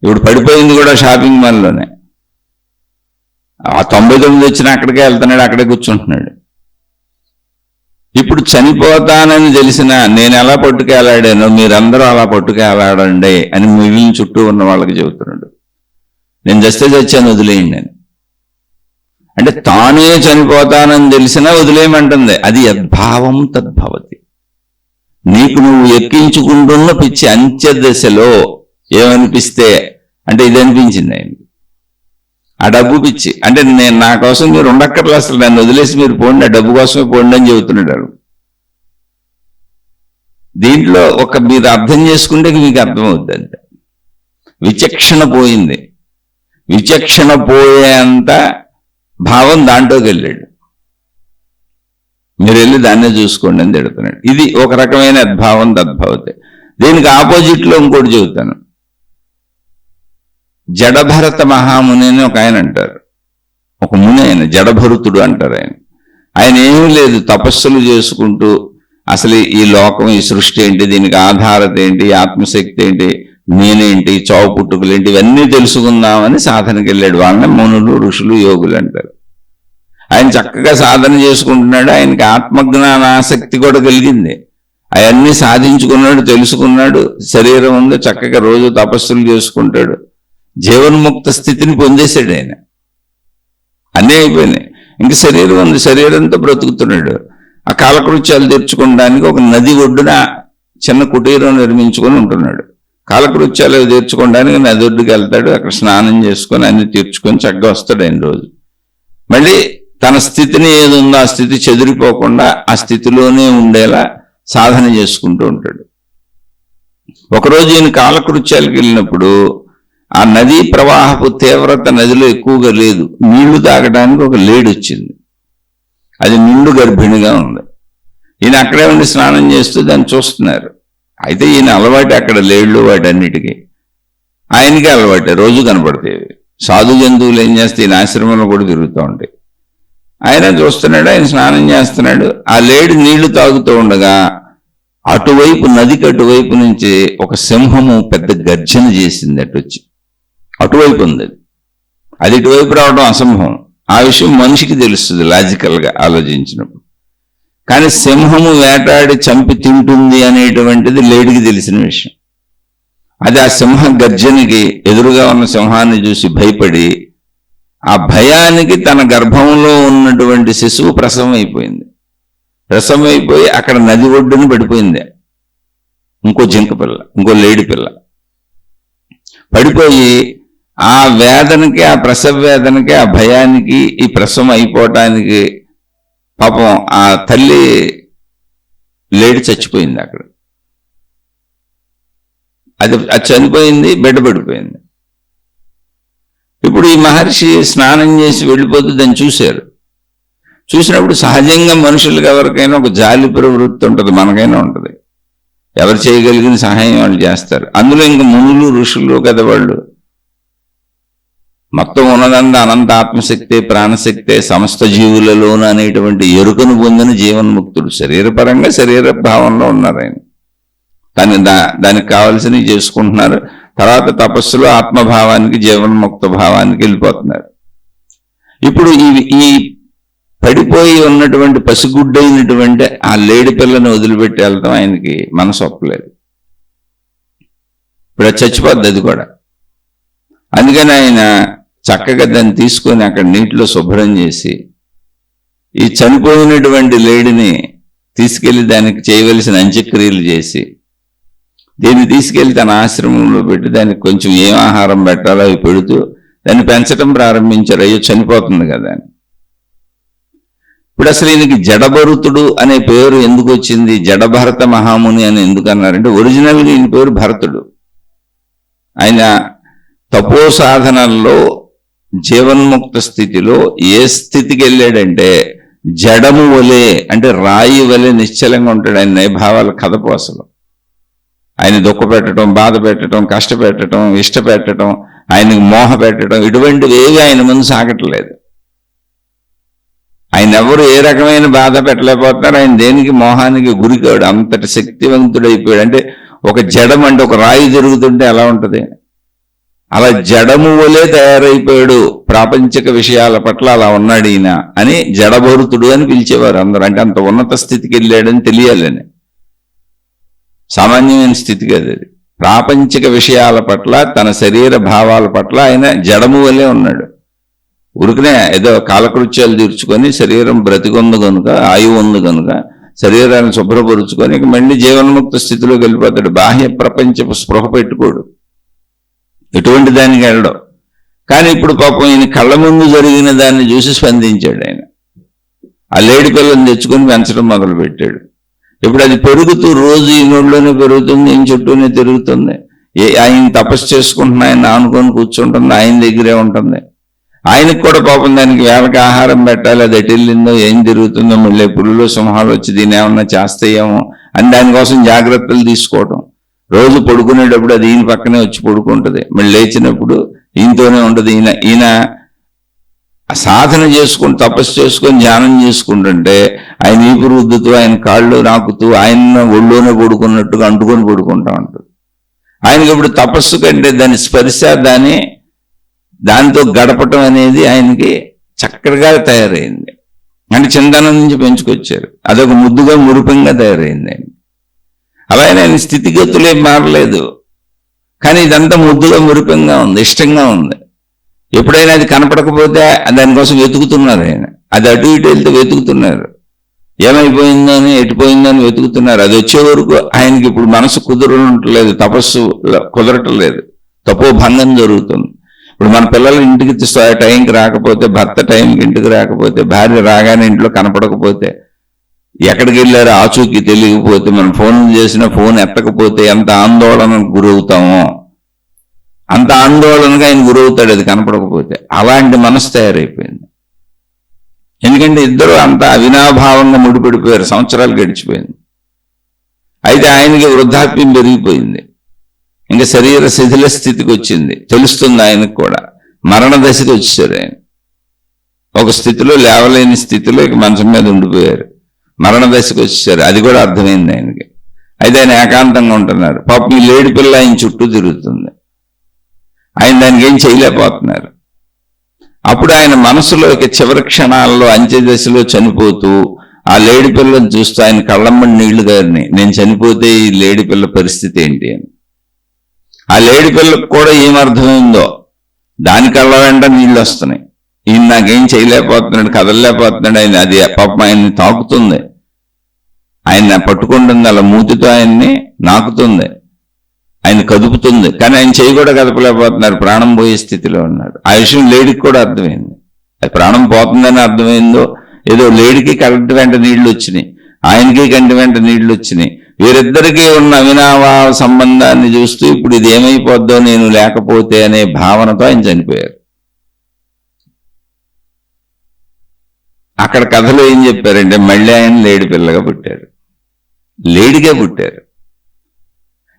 [SPEAKER 1] ఇప్పుడు పడిపోయింది కూడా షాపింగ్ మాల్లోనే. ఆ 99 వచ్చినా అక్కడికే వెళ్తున్నాడు, అక్కడే కూర్చుంటున్నాడు. ఇప్పుడు చనిపోతానని తెలిసినా నేను ఎలా పట్టుకెళ్ళాడానో మీరందరూ అలా పట్టుకెళ్ళాడండి అని మిగిలిన చుట్టూ ఉన్న వాళ్ళకి చెబుతున్నాడు. నేను చచ్చాను, వదిలేయండి అని. అంటే తానే చనిపోతానని తెలిసినా వదిలేయమంటుంది. అది యద్భావం తద్భవతి. నీకు నువ్వు ఎక్కించుకుంటున్న పిచ్చి అంత్య దశలో ఏమనిపిస్తే, అంటే ఇది అనిపించింది ఆయనకి, ఆ డబ్బు పిచ్చి. అంటే నేను నా కోసం మీరు ఉండక్కర్లేదు, అసలు నన్ను వదిలేసి మీరు పోండి, ఆ డబ్బు కోసమే పోండి అని చెబుతున్నాడు. దీంట్లో మీరు అర్థం చేసుకుంటే మీకు అర్థమవుద్ది అంతే. విచక్షణ పోయింది. విచక్షణ పోయేంత భావం దాంట్లోకి వెళ్ళాడు. మీరు వెళ్ళి దాన్నే చూసుకోండి అని తిడుతున్నాడు. ఇది ఒక రకమైన అద్భావం, తద్భావతే. దీనికి ఆపోజిట్లో ఇంకోటి చెబుతాను. జడభరత మహాముని అని ఒక ఆయన అంటారు. ఒక ముని ఆయన, జడభరుతుడు అంటారు ఆయన. ఆయన ఏమీ లేదు, తపస్సులు చేసుకుంటూ అసలు ఈ లోకం, ఈ సృష్టి ఏంటి, దీనికి ఆధారత ఏంటి, ఆత్మశక్తి ఏంటి, నేనేంటి, చావు పుట్టుకలు ఏంటి, ఇవన్నీ తెలుసుకుందామని సాధనకి వెళ్ళాడు. వాళ్ళని మునులు, ఋషులు, యోగులు అంటారు. ఆయన చక్కగా సాధన చేసుకుంటున్నాడు. ఆయనకి ఆత్మజ్ఞాన ఆసక్తి కూడా కలిగింది. అవన్నీ సాధించుకున్నాడు, తెలుసుకున్నాడు. శరీరం ఉంది, చక్కగా రోజు తపస్సులు చేసుకుంటాడు. జీవన్ముక్త స్థితిని పొందేశాడు ఆయన. అన్నీ అయిపోయినాయి. ఇంక శరీరం ఉంది, శరీరంతో బ్రతుకుతున్నాడు. ఆ కాలకృత్యాలు తీర్చుకోవడానికి ఒక నది ఒడ్డున చిన్న కుటీరం నిర్మించుకొని ఉంటున్నాడు. కాలకృత్యాలు తీర్చుకోవడానికి నది ఒడ్డుకి వెళ్తాడు. అక్కడ స్నానం చేసుకొని అన్ని తీర్చుకొని చక్కగా వస్తాడు ఆయన రోజు. మళ్ళీ తన స్థితిని ఏది ఉందో ఆ స్థితి చెదిరిపోకుండా ఆ స్థితిలోనే ఉండేలా సాధన చేసుకుంటూ ఉంటాడు. ఒకరోజు ఈయన కాలకృత్యాలకు వెళ్ళినప్పుడు ఆ నదీ ప్రవాహపు తీవ్రత నదిలో ఎక్కువగా లేదు. నీళ్లు తాగడానికి ఒక లేడి వచ్చింది. అది నిండు గర్భిణిగా ఉంది. ఈయన అక్కడే ఉండి స్నానం చేస్తూ దాన్ని చూస్తున్నారు. అయితే ఈయన అలవాటు అక్కడ లేళ్ళు వాటన్నిటికీ. ఆయనకి అలవాటే, రోజు కనపడతాయి. సాధు జంతువులు ఏం చేస్తే ఈయన ఆశ్రమంలో కూడా తిరుగుతూ ఉంటాయి. ఆయన చూస్తున్నాడు, ఆయన స్నానం చేస్తున్నాడు. ఆ లేడి నీళ్లు తాగుతూ ఉండగా అటువైపు, నదికి అటువైపు నుంచి ఒక సింహము పెద్ద గర్జన చేసింది. అటొచ్చి అటువైపు ఉంది. అది ఇటువైపు రావడం అసంభవం. ఆ విషయం మనిషికి తెలుస్తుంది లాజికల్గా ఆలోచించినప్పుడు. కానీ సింహము వేటాడి చంపి తింటుంది అనేటువంటిది లేడికి తెలిసిన విషయం. అది ఆ సింహ గర్జనకి, ఎదురుగా ఉన్న సింహాన్ని చూసి భయపడి, ఆ భయానికి తన గర్భంలో ఉన్నటువంటి శిశువు ప్రసవం అయిపోయింది. ప్రసవం అయిపోయి అక్కడ నది ఒడ్డున పడిపోయింది. ఇంకో జింక పిల్ల, ఇంకో లేడి పిల్ల పడిపోయి, ఆ వేదనకి, ఆ ప్రసవ వేదనకి, ఆ భయానికి, ఈ ప్రసవం అయిపోవటానికి పాపం ఆ తల్లి లేడి చచ్చిపోయింది అక్కడ. అది చనిపోయింది, బిడ్డ పడిపోయింది. ఇప్పుడు ఈ మహర్షి స్నానం చేసి వెళ్ళిపోతూ దాన్ని చూశారు. చూసినప్పుడు సహజంగా మనుషులకు ఎవరికైనా ఒక జాలి ప్రవృత్తి ఉంటుంది, మనకైనా ఉంటుంది. ఎవరు చేయగలిగిన సహాయం వాళ్ళు చేస్తారు. అందులో ఇంకా మునులు, ఋషులు కదా వాళ్ళు. మొత్తం ఉన్నదంతా అనంత ఆత్మశక్తే, ప్రాణశక్తే, సమస్త జీవులలోన అనేటువంటి ఎరుకను పొందిన జీవన్ముక్తుడు. శరీరపరంగా శరీర భావంలో ఉన్నారు ఆయన. దానికి కావలసినవి చేసుకుంటున్నారు. తర్వాత తపస్సులో ఆత్మభావానికి, జీవన్ముక్త భావానికి వెళ్ళిపోతున్నారు. ఇప్పుడు ఈ పడిపోయి ఉన్నటువంటి పసిగుడ్డైనటువంటి ఆ లేడి పిల్లని వదిలిపెట్టి వెళ్తాం ఆయనకి మనసు ఒప్పలేదు. ఇప్పుడు అది చచ్చిపోద్ది అది కూడా. అందుకని ఆయన చక్కగా దాన్ని తీసుకొని అక్కడ నీటిలో శుభ్రం చేసి, ఈ చనిపోయినటువంటి లేడిని తీసుకెళ్లి దానికి చేయవలసిన అంత్యక్రియలు చేసి, దీన్ని తీసుకెళ్లి తన ఆశ్రమంలో పెట్టి దానికి కొంచెం ఏం ఆహారం పెట్టాలో అవి పెడుతూ దాన్ని పెంచడం ప్రారంభించారు. అయ్యో చనిపోతుంది కదా అని. ఇప్పుడు అసలు ఈయనకి జడభరుతుడు అనే పేరు ఎందుకు వచ్చింది, జడభరత మహాముని అని ఎందుకు అన్నారంటే, ఒరిజినల్గా ఈయన పేరు భరతుడు. ఆయన తపో సాధనల్లో జీవన్ముక్త స్థితిలో ఏ స్థితికి వెళ్ళాడంటే, జడము వలె, అంటే రాయి వలె నిశ్చలంగా ఉంటాడు. ఆయన భావాల కథపు అసలు. ఆయన దుఃఖ పెట్టడం, బాధ పెట్టడం, కష్టపెట్టడం, ఇష్టపెట్టడం, ఆయనకు మోహ పెట్టడం, ఇటువంటివి ఏవి ఆయన ముందు సాగట్లేదు. ఆయన ఎవరు ఏ రకమైన బాధ పెట్టలేకపోతున్నారు. ఆయన దేనికి మోహానికి గురికాడు. అంతటి శక్తివంతుడైపోయాడు. అంటే ఒక జడం, అంటే ఒక రాయి జరుగుతుంటే ఎలా ఉంటుంది, అలా జడము వలే తయారైపోయాడు. ప్రాపంచిక విషయాల పట్ల అలా ఉన్నాడు ఈయన అని జడభరుతుడు అని పిలిచేవారు అందరూ. అంటే అంత ఉన్నత స్థితికి వెళ్ళాడని తెలియాలని. సామాన్యమైన స్థితి కాదు అది. ప్రాపంచిక విషయాల పట్ల, తన శరీర భావాల పట్ల ఆయన జడము వలే ఉన్నాడు. ఉరికనే ఏదో కాలకృత్యాలు తీర్చుకొని శరీరం బ్రతికొంది కనుక, ఆయువు ఉంది కనుక శరీరాన్ని శుభ్రపరుచుకొని ఇక మళ్ళీ జీవన్ముక్త స్థితిలోకి వెళ్ళిపోతాడు. బాహ్య ప్రపంచపు స్పృహ పెట్టుకోడు, ఎటువంటి దానికి వెళ్ళడం. కానీ ఇప్పుడు పాపం ఈయన కళ్ళ ముందు జరిగిన దాన్ని చూసి స్పందించాడు ఆయన. ఆ లేడి పిల్లని తెచ్చుకొని పెంచడం మొదలుపెట్టాడు. ఇప్పుడు అది పెరుగుతూ రోజు ఈ నోట్లోనే పెరుగుతుంది, ఈయన చుట్టూనే తిరుగుతుంది. ఆయన తపస్సు చేసుకుంటున్నా ఆయన ఆనుకొని కూర్చుంటుంది, ఆయన దగ్గరే ఉంటుంది. ఆయనకు కూడా పాపం దానికి వేళకి ఆహారం పెట్టాలి, అది ఎటు వెళ్ళిందో ఏం జరుగుతుందో, మళ్ళీ పులులు సింహాలు వచ్చి దీని ఏమన్నా చేస్తాయేమో అని దానికోసం జాగ్రత్తలు తీసుకోవటం. రోజు పడుకునేటప్పుడు అది ఈయన పక్కనే వచ్చి పడుకుంటుంది, మళ్ళీ లేచినప్పుడు ఈయనతోనే ఉంటుంది. ఈయన సాధన చేసుకుని తపస్సు చేసుకొని ధ్యానం చేసుకుంటుంటే ఆయన ఈపు రుద్దుతూ ఆయన కాళ్ళు నాకుతూ ఆయన ఒళ్ళోనే పడుకున్నట్టుగా అంటుకొని పడుకుంటా ఉంటుంది. ఆయనకి ఇప్పుడు తపస్సు కంటే దాని స్పర్శ దానితో గడపటం అనేది ఆయనకి చక్కగా తయారైంది. అంటే చింతన నుంచి పెంచుకొచ్చారు, అదొక ముద్దుగా మురిపంగా తయారైంది ఆయన. అలాగే ఆయన స్థితిగతులు ఏం మారలేదు, కానీ ఇదంతా ముద్దుగా మురిపంగా ఉంది, ఇష్టంగా ఉంది. ఎప్పుడైనా అది కనపడకపోతే దానికోసం వెతుకుతున్నారు ఆయన, అది అటు ఇటు వెళ్తే వెతుకుతున్నారు, ఏమైపోయిందో అని ఎటుపోయిందో అని వెతుకుతున్నారు. అది వచ్చే వరకు ఆయనకి ఇప్పుడు మనసు కుదరట్లేదు, తపస్సు కుదరట్లేదు, తపోభంగం జరుగుతుంది. ఇప్పుడు మన పిల్లలు ఇంటికి టైంకి రాకపోతే, భర్త టైంకి ఇంటికి రాకపోతే, భార్య రాగానే ఇంట్లో కనపడకపోతే, ఎక్కడికి వెళ్ళారో ఆచూకీ తెలియకపోతే, మనం ఫోన్ చేసినా ఫోన్ ఎత్తకపోతే ఎంత ఆందోళనకు గురవుతామో అంత ఆందోళనగా ఆయన గురవుతాడు అది కనపడకపోతే. అలాంటి మనసు తయారైపోయింది. ఎందుకంటే ఇద్దరు అంత అవినాభావంగా ముడిపడిపోయారు, సంవత్సరాలు గడిచిపోయింది. అయితే ఆయనకి వృద్ధాప్యం పెరిగిపోయింది, ఇంకా శరీర శిథిల స్థితికి వచ్చింది, తెలుస్తుంది ఆయనకు కూడా. మరణ దశకి వచ్చారు ఆయన, ఒక స్థితిలో లేవలేని స్థితిలో ఇక మంచం మీద ఉండిపోయారు, మరణ దశకి వచ్చారు. అది కూడా అర్థమైంది ఆయనకి. అయితే ఆయన ఏకాంతంగా ఉంటున్నారు. పాపం ఈ లేడి పిల్ల ఆయన చుట్టూ తిరుగుతుంది, ఆయన దానికి ఏం చేయలేకపోతున్నారు. అప్పుడు ఆయన మనసులో ఇక చివరి క్షణాల్లో అంత్య దశలో చనిపోతూ ఆ లేడి పిల్లని చూస్తూ ఆయన కళ్ళమ్మడి నీళ్లు గారిని, నేను చనిపోతే ఈ లేడి పిల్ల పరిస్థితి ఏంటి అని. ఆ లేడి పిల్లకు కూడా ఏమర్థమైందో, దాని కళ్ళ వెంట నీళ్ళు వస్తున్నాయి, ఈయన నాకేం చేయలేకపోతున్నాడు, కదలలేకపోతున్నాడు. ఆయన అది పాపం ఆయన్ని తాకుతుంది, ఆయన పట్టుకుంటుంది, అలా మూతితో ఆయన్ని నాకుతుంది, ఆయన కదుపుతుంది, కానీ ఆయన చేయి కూడా కదపలేకపోతున్నారు, ప్రాణం పోయే స్థితిలో ఉన్నారు. ఆ విషయం లేడికి కూడా అర్థమైంది. అది ప్రాణం పోతుందని అర్థమైందో ఏదో, లేడికి కంటి వెంట నీళ్లు వచ్చినాయి, ఆయనకి కంటి వెంట నీళ్లు వచ్చినాయి. వీరిద్దరికీ ఉన్న అవినాభావ సంబంధాన్ని చూస్తూ ఇప్పుడు ఇది ఏమైపోద్దో నేను లేకపోతే అనే భావనతో ఆయన చనిపోయారు. అక్కడ కథలో ఏం చెప్పారంటే మళ్ళీ ఆయన లేడి పిల్లగా పుట్టారు, లేడిగా పుట్టారు.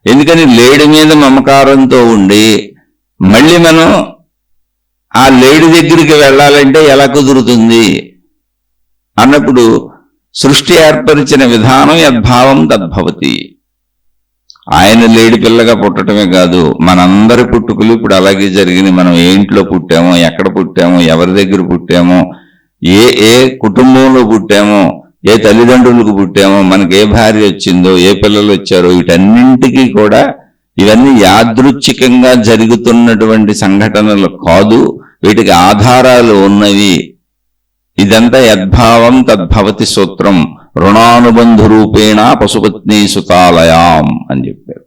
[SPEAKER 1] ఎందుకని లేడి మీద మమకారంతో ఉండి మళ్ళీ మనం ఆ లేడి దగ్గరికి వెళ్ళాలంటే ఎలా కుదురుతుంది అన్నప్పుడు సృష్టి ఏర్పరిచిన విధానం యద్భావం తద్భవతి. ఆయన లేడి పిల్లగా పుట్టడమే కాదు, మనందరి పుట్టుకలు ఇప్పుడు అలాగే జరిగినాయి. మనం ఏ ఇంట్లో పుట్టామో, ఎక్కడ పుట్టామో, ఎవరి దగ్గర పుట్టామో, ఏ కుటుంబంలో పుట్టామో, ఏ తల్లిదండ్రులకు పుట్టామో, మనకి ఏ భార్య వచ్చిందో, ఏ పిల్లలు వచ్చారో, వీటన్నింటికీ కూడా ఇవన్నీ యాదృచ్ఛికంగా జరుగుతున్నటువంటి సంఘటనలు కాదు, వీటికి ఆధారాలు ఉన్నవి. ఇదంతా యద్భావం తద్భవతి సూత్రం రుణానుబంధు రూపేణ పశుపత్ని సుతాలయాం అని చెప్పారు.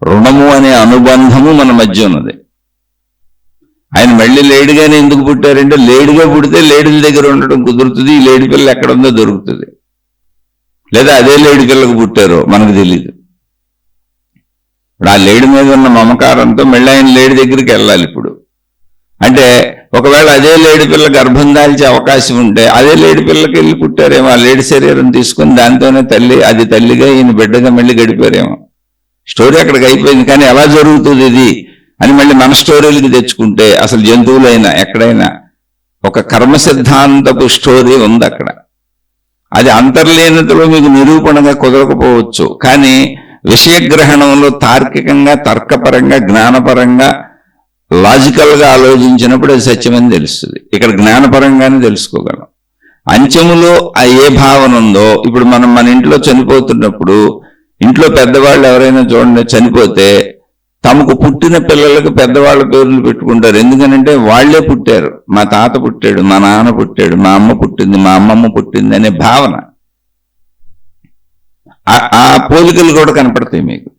[SPEAKER 1] రుణము అనే అనుబంధము మన మధ్య ఉన్నది. ఆయన మళ్ళీ లేడిగానే ఎందుకు పుట్టారంటే, లేడిగా పుడితే లేడీల దగ్గర ఉండడం కుదురుతుంది, ఈ లేడి పిల్ల ఎక్కడుందో దొరుకుతుంది, లేదా అదే లేడి పిల్లకు పుట్టారో మనకు తెలియదు. ఇప్పుడు ఆ లేడి మీద ఉన్న మమకారంతో మళ్ళీ ఆయన లేడి దగ్గరికి వెళ్ళాలి. ఇప్పుడు అంటే ఒకవేళ అదే లేడి పిల్ల గర్భం దాల్చే అవకాశం ఉంటే అదే లేడి పిల్లకి వెళ్ళి పుట్టారేమో, ఆ లేడి శరీరం తీసుకుని దాంతోనే అది తల్లిగా ఈయన బిడ్డగా మళ్ళీ గడిపారేమో. స్టోరీ అక్కడికి అయిపోయింది. కానీ ఎలా జరుగుతుంది ఇది అని మళ్ళీ మన స్టోరీలకి తెచ్చుకుంటే, అసలు జంతువులైనా ఎక్కడైనా ఒక కర్మ సిద్ధాంతపు స్టోరీ ఉంది అక్కడ. అది అంతర్లీనతలో మీకు నిరూపణగా కుదరకపోవచ్చు, కానీ విషయగ్రహణంలో తార్కికంగా, తర్కపరంగా, జ్ఞానపరంగా, లాజికల్గా ఆలోచించినప్పుడు అది సత్యమని తెలుస్తుంది. ఇక్కడ జ్ఞానపరంగానే తెలుసుకోగలం. అంచెములో ఏ భావన ఉందో, ఇప్పుడు మనం మన ఇంట్లో చనిపోతున్నప్పుడు ఇంట్లో పెద్దవాళ్ళు ఎవరైనా చూడండి చనిపోతే తమకు పుట్టిన పిల్లలకు పెద్దవాళ్ళ పేర్లు పెట్టుకుంటారు. ఎందుకనంటే వాళ్లే పుట్టారు, మా తాత పుట్టాడు, మా నాన్న పుట్టాడు, మా అమ్మ పుట్టింది, మా అమ్మమ్మ పుట్టింది అనే భావన. ఆ పోలికలు కూడా కనపడతాయి మీకు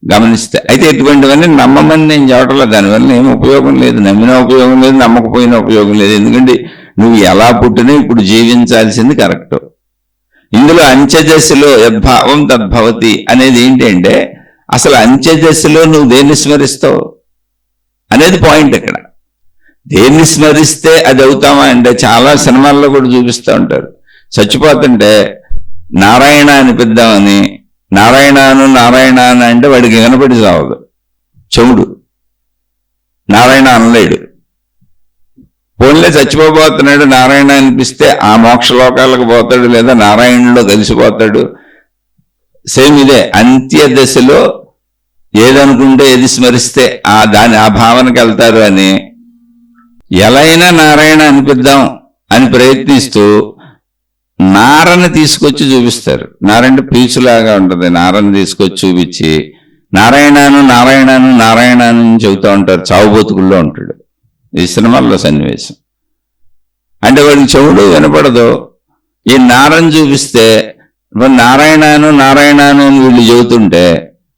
[SPEAKER 1] గమనిస్తే. అయితే ఇటువంటివన్నీ నమ్మమని నేను చెప్పట్లేదు, దానివల్ల ఏం ఉపయోగం లేదు, నమ్మినా ఉపయోగం లేదు, నమ్మకపోయినా ఉపయోగం లేదు. ఎందుకంటే నువ్వు ఎలా పుట్టినా ఇప్పుడు జీవించాల్సింది కరెక్ట్. ఇందులో అంత్యదశలో యద్భావం తద్భవతి అనేది ఏంటంటే అసలు అంత్య దశలో నువ్వు దేన్ని స్మరిస్తావు అనేది పాయింట్ ఇక్కడ. దేన్ని స్మరిస్తే అది అవుతామా అంటే చాలా సినిమాల్లో కూడా చూపిస్తూ ఉంటారు. చచ్చిపోతుంటే నారాయణ అనిపిద్దామని నారాయణను నారాయణ అని అంటే వాడికి వినపడి చావదు, చెవుడు నారాయణ అనలేడు. పోన్లే చచ్చిపోబోతున్నాడు నారాయణ అనిపిస్తే ఆ మోక్షలోకాలకు పోతాడు, లేదా నారాయణులో కలిసిపోతాడు. సేమ్ ఇదే అంత్య దశలో ఏదనుకుంటే ఏది స్మరిస్తే ఆ భావనకి వెళ్తారు అని ఎలా అయినా నారాయణ అనిపిద్దాం అని ప్రయత్నిస్తూ నారని తీసుకొచ్చి చూపిస్తారు. నారంటే పీచులాగా ఉంటుంది, నారని తీసుకొచ్చి చూపించి నారాయణను నారాయణను నారాయణను చెబుతూ ఉంటారు. చావు బతుకుల్లో ఉంటాడు ఈ సినిమాల్లో సన్నివేశం. అంటే వాడికి చెవుడు వినపడదు. ఈ నారని చూపిస్తే నారాయణను నారాయణను అని వీళ్ళు చెబుతుంటే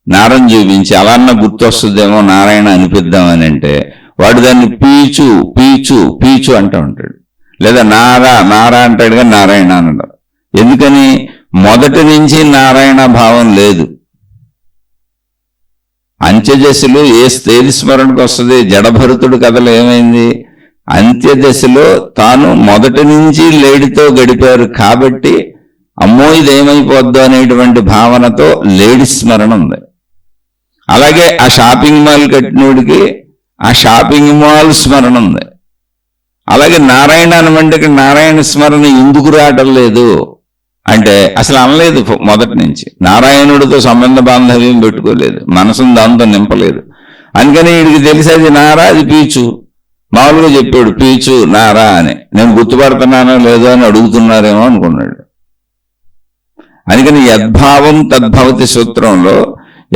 [SPEAKER 1] నారని చూపించి అలాన్న గుర్తొస్తుందేమో నారాయణ అనిపిద్దామని అంటే వాడు దాన్ని పీచు పీచు పీచు అంటూ ఉంటాడు, లేదా నారా నారా అంటాడు కానీ నారాయణ అనడు. ఎందుకని? మొదటి నుంచి నారాయణ భావం లేదు. అంత్యదశలో ఏది స్మరణకు వస్తుంది? జడభరతుడు కథలో ఏమైంది? అంత్యదశలో తాను మొదటి నుంచి లేడితో గడిపారు కాబట్టి అమ్మో ఇదేమైపోద్దు అనేటువంటి భావనతో లేడి స్మరణ ఉంది. అలాగే ఆ షాపింగ్ మాల్ కట్టినోడికి ఆ షాపింగ్ మాల్ స్మరణ ఉంది. అలాగే నారాయణ అనమంటే నారాయణ స్మరణ ఎందుకు రావటం లేదు అంటే అసలు అనలేదు మొదటి నుంచి. నారాయణుడితో సంబంధ బాంధవ్యం పెట్టుకోలేదు, మనసును దాంతో నింపలేదు. అందుకని వీడికి తెలిసి అది నారా అది పీచు. మామూలుగా చెప్పాడు పీచు నారా అని. నేను గుర్తుపడుతున్నానో లేదో అని అడుగుతున్నారేమో అనుకున్నాడు. అందుకని యద్భావం తద్భవతి సూత్రంలో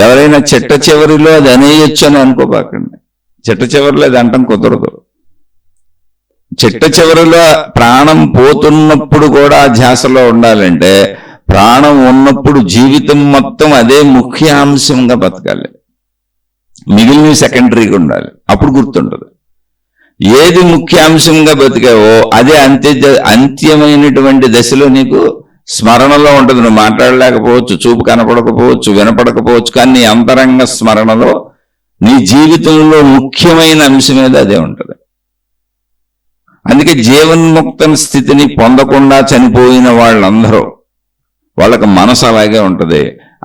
[SPEAKER 1] ఎవరైనా చిట్ట చివరిలో అది అనేయొచ్చు అని అనుకోపాకండి. చిట్ట చివరిలో అది అంటం కుదరదు. చిట్ట చివరిలో ప్రాణం పోతున్నప్పుడు కూడా ధ్యాసలో ఉండాలంటే ప్రాణం ఉన్నప్పుడు జీవితం మొత్తం అదే ముఖ్య అంశంగా బతకాలి, మిగిలిన సెకండరీగా ఉండాలి. అప్పుడు గుర్తుంటుంది. ఏది ముఖ్యాంశంగా బతికావో అదే అంత్యమైనటువంటి దశలో నీకు స్మరణలో ఉంటుంది. నువ్వు మాట్లాడలేకపోవచ్చు, చూపు కనపడకపోవచ్చు, వినపడకపోవచ్చు, కానీ నీ అంతరంగ స్మరణలో నీ జీవితంలో ముఖ్యమైన అంశం మీద అదే ఉంటుంది. అందుకే జీవన్ముక్త స్థితిని పొందకుండా చనిపోయిన వాళ్ళందరూ వాళ్ళకి మనసు అలాగే ఉంటుంది.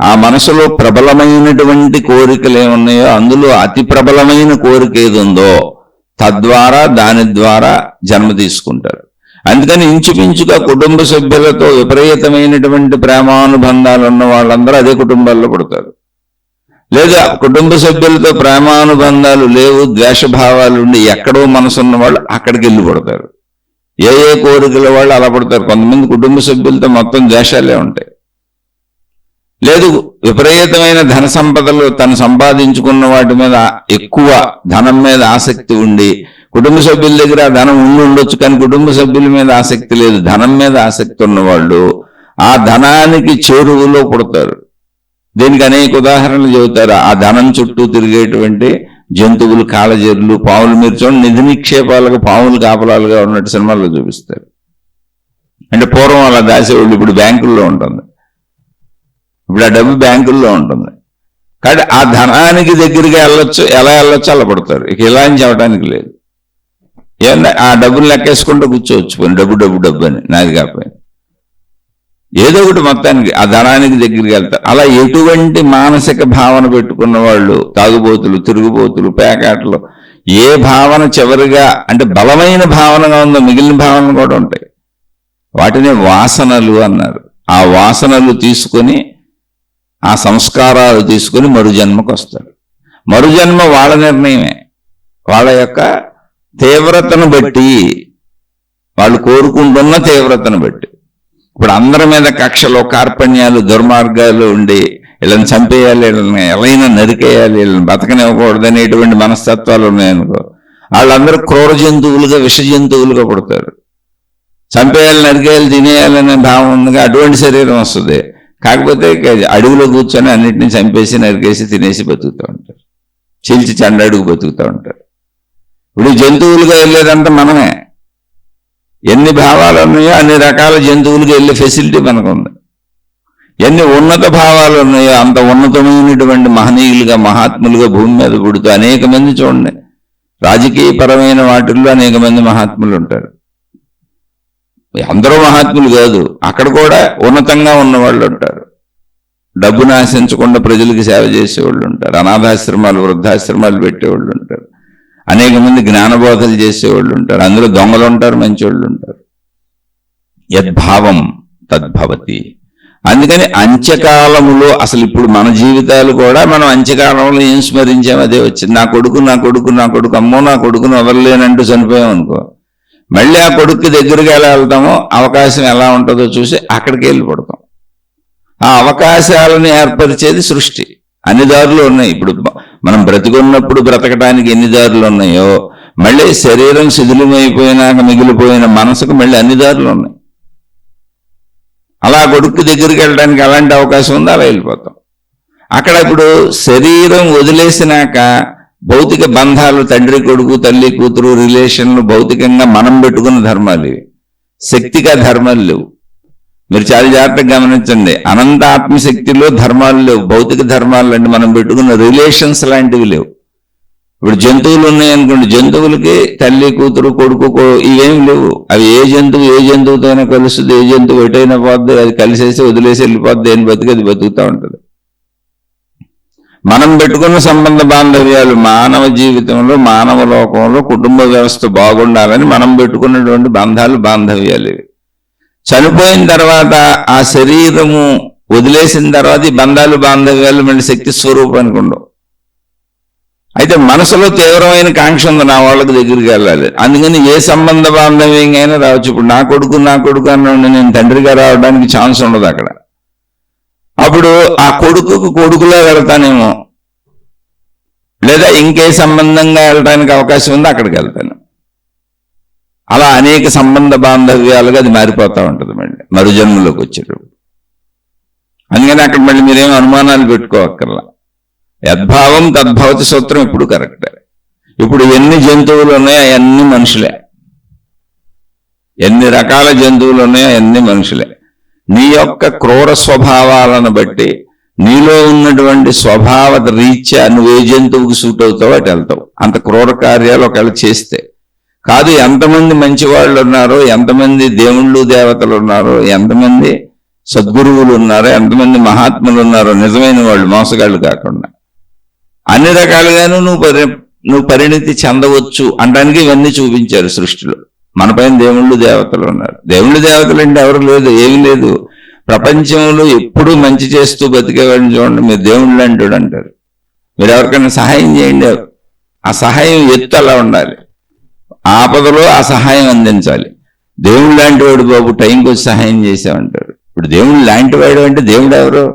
[SPEAKER 1] ఆ మనసులో ప్రబలమైనటువంటి కోరికలు ఏమున్నాయో అందులో అతి ప్రబలమైన కోరిక ఏది ఉందో తద్వారా దాని ద్వారా జన్మ తీసుకుంటారు. అందుకని ఇంచుమించుగా కుటుంబ సభ్యులతో విపరీతమైనటువంటి ప్రేమానుబంధాలు ఉన్న వాళ్ళందరూ అదే కుటుంబాల్లో పుడతారు. లేదా కుటుంబ సభ్యులతో ప్రేమానుబంధాలు లేవు, ద్వేషభావాలు ఉండి ఎక్కడో మనసున్న వాళ్ళు అక్కడికి వెళ్ళి పడతారు. ఏ కోరికల వాళ్ళు అలా పడతారు. కొంతమంది కుటుంబ సభ్యులతో మొత్తం ద్వేషాలే ఉంటాయి. లేదు విపరీతమైన ధన సంపదలు తను సంపాదించుకున్న వాటి మీద ఎక్కువ ధనం మీద ఆసక్తి ఉండి కుటుంబ సభ్యుల దగ్గర ఆ ధనం ఉండొచ్చు, కానీ కుటుంబ సభ్యుల మీద ఆసక్తి లేదు, ధనం మీద ఆసక్తి ఉన్నవాళ్ళు ఆ ధనానికి చేరువలో పుడతారు. దీనికి అనేక ఉదాహరణలు చెబుతారు. ఆ ధనం చుట్టూ తిరిగేటువంటి జంతువులు, కాళజేరులు, పావులు. మీరు చూడండి, నిధి నిక్షేపాలకు పావులు కాపలాలుగా ఉన్నట్టు సినిమాల్లో చూపిస్తారు. అంటే పూర్వం అలా దాసేవాళ్ళు, ఇప్పుడు బ్యాంకుల్లో ఉంటుంది. ఇప్పుడు ఆ డబ్బు బ్యాంకుల్లో ఉంటుంది. కాబట్టి ఆ ధనానికి దగ్గరగా వెళ్ళొచ్చు, ఎలా వెళ్ళొచ్చు అలా పడతారు. ఇక ఇలా అని చెప్పడానికి లేదు. ఏమన్నా ఆ డబ్బులు లెక్కేసుకుంటూ కూర్చోవచ్చు, పోయి డబ్బు డబ్బు డబ్బు అని, నాది కాకపోయింది ఏదో ఒకటి మొత్తానికి ఆ ధనానికి దగ్గరికి వెళ్తారు. అలా ఎటువంటి మానసిక భావన పెట్టుకున్న వాళ్ళు, తాగుబోతులు, తిరుగుబోతులు, పేకాటలు, ఏ భావన చివరిగా అంటే బలమైన భావనగా ఉందో మిగిలిన భావనలు కూడా ఉంటాయి. వాటిని వాసనలు అన్నారు. ఆ వాసనలు తీసుకొని ఆ సంస్కారాలు తీసుకొని మరుజన్మకు వస్తారు. మరుజన్మ వాళ్ళ నిర్ణయమే, వాళ్ళ యొక్క తీవ్రతను బట్టి, వాళ్ళు కోరుకుంటున్న తీవ్రతను బట్టి. ఇప్పుడు అందరి మీద కక్షలు, కార్పణ్యాలు, దుర్మార్గాలు ఉండి వీళ్ళని చంపేయాలి, వీళ్ళని ఎవరైనా నరికేయాలి, వీళ్ళని బతకనివ్వకూడదు అనేటువంటి మనస్తత్వాలు ఉన్నాయనుకో, వాళ్ళందరూ క్రూర జంతువులుగా, విష జంతువులుగా పుడతారు. చంపేయాలి, నరికేయాలి, తినేయాలనే భావం ఉందిగా, అటువంటి శరీరం వస్తుంది. కాకపోతే అడుగులో కూర్చొని అన్నింటినీ చంపేసి, నరికేసి, తినేసి బతుకుతూ ఉంటారు. చీల్చి చెండాడుగు బతుకుతూ ఉంటారు. ఇప్పుడు జంతువులుగా వెళ్ళేదంతా మనమే. ఎన్ని భావాలు ఉన్నాయో అన్ని రకాల జంతువులుగా వెళ్ళే ఫెసిలిటీ మనకు ఉంది. ఎన్ని ఉన్నత భావాలు ఉన్నాయో అంత ఉన్నతమైనటువంటి మహనీయులుగా మహాత్ములుగా భూమి మీద పుడుతూ అనేక మంది చూడండి, రాజకీయపరమైన వాటిల్లో అనేక మంది మహాత్ములు ఉంటారు. అందరూ మహాత్ములు కాదు, అక్కడ కూడా ఉన్నతంగా ఉన్నవాళ్ళు ఉంటారు. డబ్బును ఆశించకుండా ప్రజలకు సేవ చేసేవాళ్ళు ఉంటారు, అనాథాశ్రమాలు వృద్ధాశ్రమాలు పెట్టేవాళ్ళు ఉంటారు, అనేక మంది జ్ఞానబోధలు చేసేవాళ్ళు ఉంటారు, అందులో దొంగలు ఉంటారు, మంచివాళ్ళు ఉంటారు. యద్భావం తద్భవతి. అందుకని అంత్యకాలములో అసలు ఇప్పుడు మన జీవితాలు కూడా మనం అంత్యకాలంలో ఏం స్మరించాము అదే వచ్చింది. నా కొడుకు నా కొడుకు నా కొడుకు, అమ్మో నా కొడుకును ఎవరు లేనంటూ చనిపోయాం అనుకో, మళ్ళీ ఆ కొడుక్కి దగ్గరికి ఎలా వెళ్తామో అవకాశం ఎలా ఉంటుందో చూసి అక్కడికి వెళ్ళి పడతాం. ఆ అవకాశాలను ఏర్పరిచేది సృష్టి. అన్ని దారులు ఉన్నాయి. ఇప్పుడు మనం బ్రతికున్నప్పుడు బ్రతకడానికి ఎన్ని దారులు ఉన్నాయో, మళ్ళీ శరీరం శిథిలమైపోయినాక మిగిలిపోయిన మనసుకు మళ్ళీ అన్ని దారులు ఉన్నాయి. అలా కొడుకు దగ్గరికి వెళ్ళడానికి అలాంటి అవకాశం ఉంది, అలా వెళ్ళిపోతాం. అక్కడ ఇప్పుడు శరీరం వదిలేసినాక భౌతిక బంధాలు, తండ్రి కొడుకు తల్లి కూతురు రిలేషన్లు భౌతికంగా మనం పెట్టుకున్న ధర్మాలు ఇవి, శక్తిగా ధర్మాలు లేవు. మీరు చాలా జాగ్రత్తగా గమనించండి, అనంత ఆత్మశక్తిలో ధర్మాలు లేవు. భౌతిక ధర్మాలు అంటే మనం పెట్టుకున్న రిలేషన్స్ లాంటివి లేవు. ఇప్పుడు జంతువులు ఉన్నాయనుకోండి, జంతువులకి తల్లి కూతురు కొడుకు ఇవేమి లేవు. అవి ఏ జంతువుతో అయినా కలుస్తుంది, ఏ జంతువు ఎటైనా పోద్ది, అది కలిసేసి వదిలేసి వెళ్ళిపోద్ది, ఏం బతికి అది బతుకుతూ ఉంటుంది. మనం పెట్టుకున్న సంబంధ బాంధవ్యాలు మానవ జీవితంలో మానవ లోకంలో కుటుంబ వ్యవస్థ బాగుండాలని మనం పెట్టుకున్నటువంటి బంధాలు బాంధవ్యాలు ఇవి. చనిపోయిన తర్వాత ఆ శరీరము వదిలేసిన తర్వాత ఈ బంధాలు బాంధవ్యాలు మళ్ళీ శక్తి స్వరూపానికి ఉండవు. అయితే మనసులో తీవ్రమైన కాంక్ష ఉంది, నా వాళ్ళకి దగ్గరికి వెళ్ళాలి. అందుకని ఏ సంబంధ బాంధవ్యంగా రావచ్చు. ఇప్పుడు నా కొడుకు అన్న నేను తండ్రిగా రావడానికి ఛాన్స్ ఉండదు అక్కడ. అప్పుడు ఆ కొడుకులా వెళ్తానేమో, లేదా ఇంకే సంబంధంగా వెళ్ళడానికి అవకాశం ఉంది, అక్కడికి వెళ్తాను. అలా అనేక సంబంధ బాంధవ్యాలుగా అది మారిపోతూ ఉంటుంది మళ్ళీ మరుజన్మలోకి వచ్చేటప్పుడు. అందుకని అక్కడ మళ్ళీ మీరేం అనుమానాలు పెట్టుకోవక్కర్లా. యద్భావం తద్భవతి సూత్రం ఇప్పుడు కరెక్టే. ఇప్పుడు ఎన్ని జంతువులు ఉన్నాయో అవన్నీ మనుషులే, ఎన్ని రకాల జంతువులు ఉన్నాయో అవన్నీ మనుషులే. నీ యొక్క క్రూర స్వభావాలను బట్టి నీలో ఉన్నటువంటి స్వభావ రీత్యా నువ్వు ఏ జంతువుకు సూట్ అవుతావో అటు వెళ్తావు. అంత క్రూర కార్యాలు ఒకవేళ చేస్తే కాదు. ఎంతమంది మంచివాళ్ళు ఉన్నారో, ఎంతమంది దేవుళ్ళు దేవతలు ఉన్నారో, ఎంతమంది సద్గురువులు ఉన్నారో, ఎంతమంది మహాత్ములు ఉన్నారో, నిజమైన వాళ్ళు మోసగాళ్ళు కాకుండా అన్ని రకాలుగాను నువ్వు పరిణితి చెందవచ్చు అనడానికి ఇవన్నీ చూపించారు సృష్టిలో. మన పైన దేవుళ్ళు దేవతలు ఉన్నారు. దేవుళ్ళు దేవతలు అంటే ఎవరు లేదు, ఏమీ లేదు. ప్రపంచంలో ఎప్పుడూ మంచి చేస్తూ బతికేవాడిని చూడండి, మీరు దేవుళ్ళు అంటారు. మీరు ఎవరికైనా సహాయం చేయండి, ఆ సహాయం ఎత్తు అలా ఉండాలి. ఆపదలో ఆ సహాయం అందించాలి. దేవుడు లాంటి వాడు బాబు టైంకి వచ్చి సహాయం చేసామంటారు. ఇప్పుడు దేవుడు లాంటి వాడు అంటే దేవుడు ఎవరు?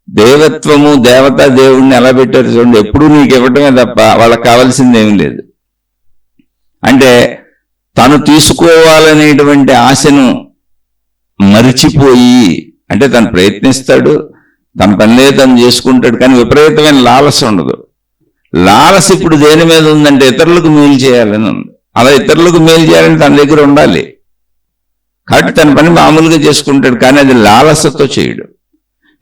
[SPEAKER 1] దేవత్వము దేవతా దేవుడిని ఎలా పెట్టారు చూడండి. ఎప్పుడు నీకు ఇవ్వటమే తప్ప వాళ్ళకి కావాల్సింది ఏమీ లేదు. అంటే తను తీసుకోవాలనేటువంటి ఆశను మరిచిపోయి, అంటే తను ప్రయత్నిస్తాడు, తన పనిలే తను చేసుకుంటాడు, కానీ విపరీతమైన లాలస ఉండదు. లాలస ఇప్పుడు దేని మీద ఉందంటే ఇతరులకు మేలు చేయాలని ఉంది. అలా ఇతరులకు మేలు చేయాలని తన దగ్గర ఉండాలి కాబట్టి తన పని మామూలుగా చేసుకుంటాడు, కానీ అది లాలసతో చేయడు.